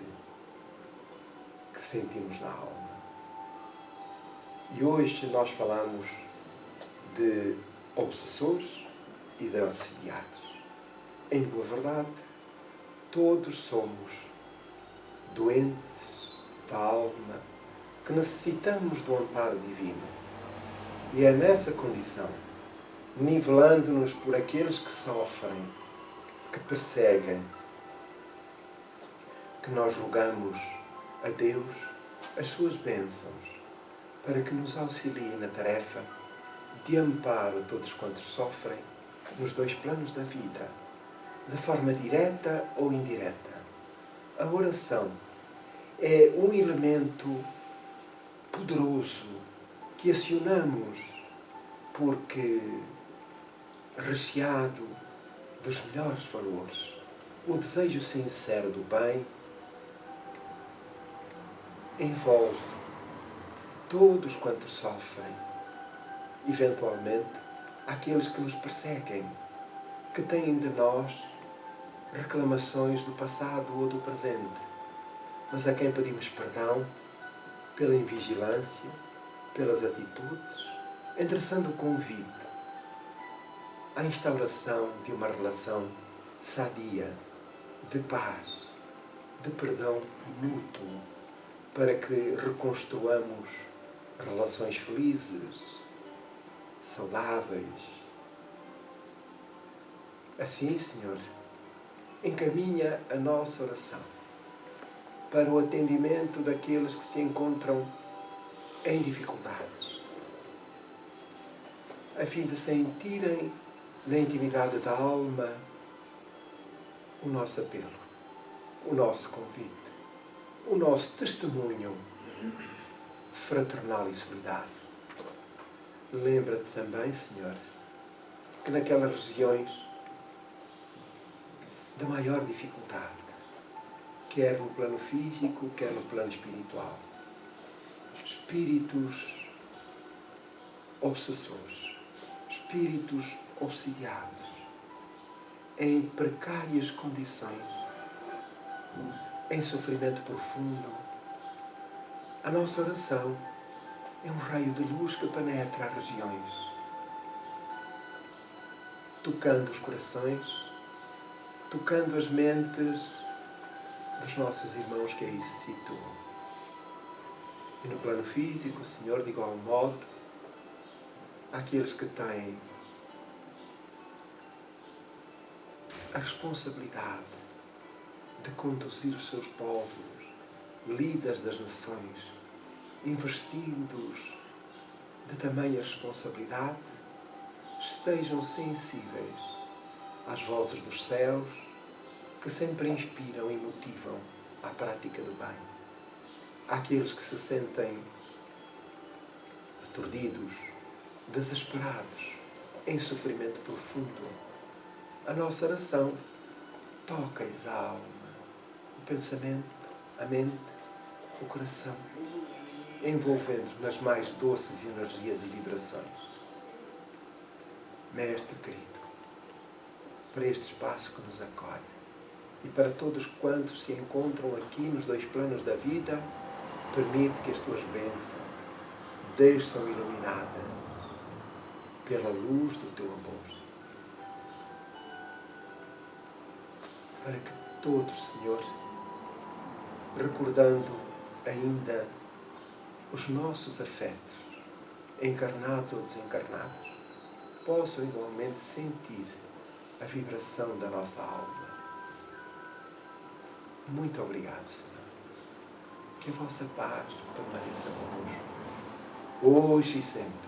que sentimos na alma. E hoje nós falamos de obsessores e de obsidiados. Em boa verdade, todos somos doentes da alma que necessitamos do amparo divino. E é nessa condição, nivelando-nos por aqueles que sofrem, que perseguem, que nós rogamos a Deus as suas bênçãos para que nos auxilie na tarefa de amparo a todos quantos sofrem nos dois planos da vida, de forma direta ou indireta. A oração é um elemento poderoso que acionamos porque, recheado dos melhores valores, o desejo sincero do bem envolve todos quantos sofrem, eventualmente aqueles que nos perseguem, que têm de nós reclamações do passado ou do presente, mas a quem pedimos perdão pela invigilância, pelas atitudes, endereçando o convite à instauração de uma relação sadia, de paz, de perdão mútuo, para que reconstruamos relações felizes, saudáveis. Assim, Senhor, encaminha a nossa oração para o atendimento daqueles que se encontram em dificuldades, a fim de sentirem na intimidade da alma o nosso apelo, o nosso convite, o nosso testemunho fraternal e solidário. Lembra-te também, Senhor, que naquelas regiões de maior dificuldade, quer no plano físico, quer no plano espiritual, espíritos obsessores, espíritos obsidiados, em precárias condições, em sofrimento profundo, a nossa oração é um raio de luz que penetra as regiões, tocando os corações, tocando as mentes dos nossos irmãos que aí se situam. E no plano físico, Senhor, de igual modo, àqueles que têm a responsabilidade de conduzir os seus povos, líderes das nações, investidos de tamanha responsabilidade, estejam sensíveis às vozes dos céus que sempre inspiram e motivam à prática do bem. Àqueles que se sentem aturdidos, desesperados, em sofrimento profundo, a nossa oração toca-lhes a alma, o pensamento, a mente, o coração, envolvendo nas mais doces energias e vibrações. Mestre querido, para este espaço que nos acolhe e para todos quantos se encontram aqui nos dois planos da vida, permite que as tuas bênçãos desçam iluminadas pela luz do teu amor. Para que todos, Senhor, recordando ainda os nossos afetos, encarnados ou desencarnados, possam igualmente sentir a vibração da nossa alma. Muito obrigado, Senhor. Que a vossa paz permaneça connosco, hoje e sempre.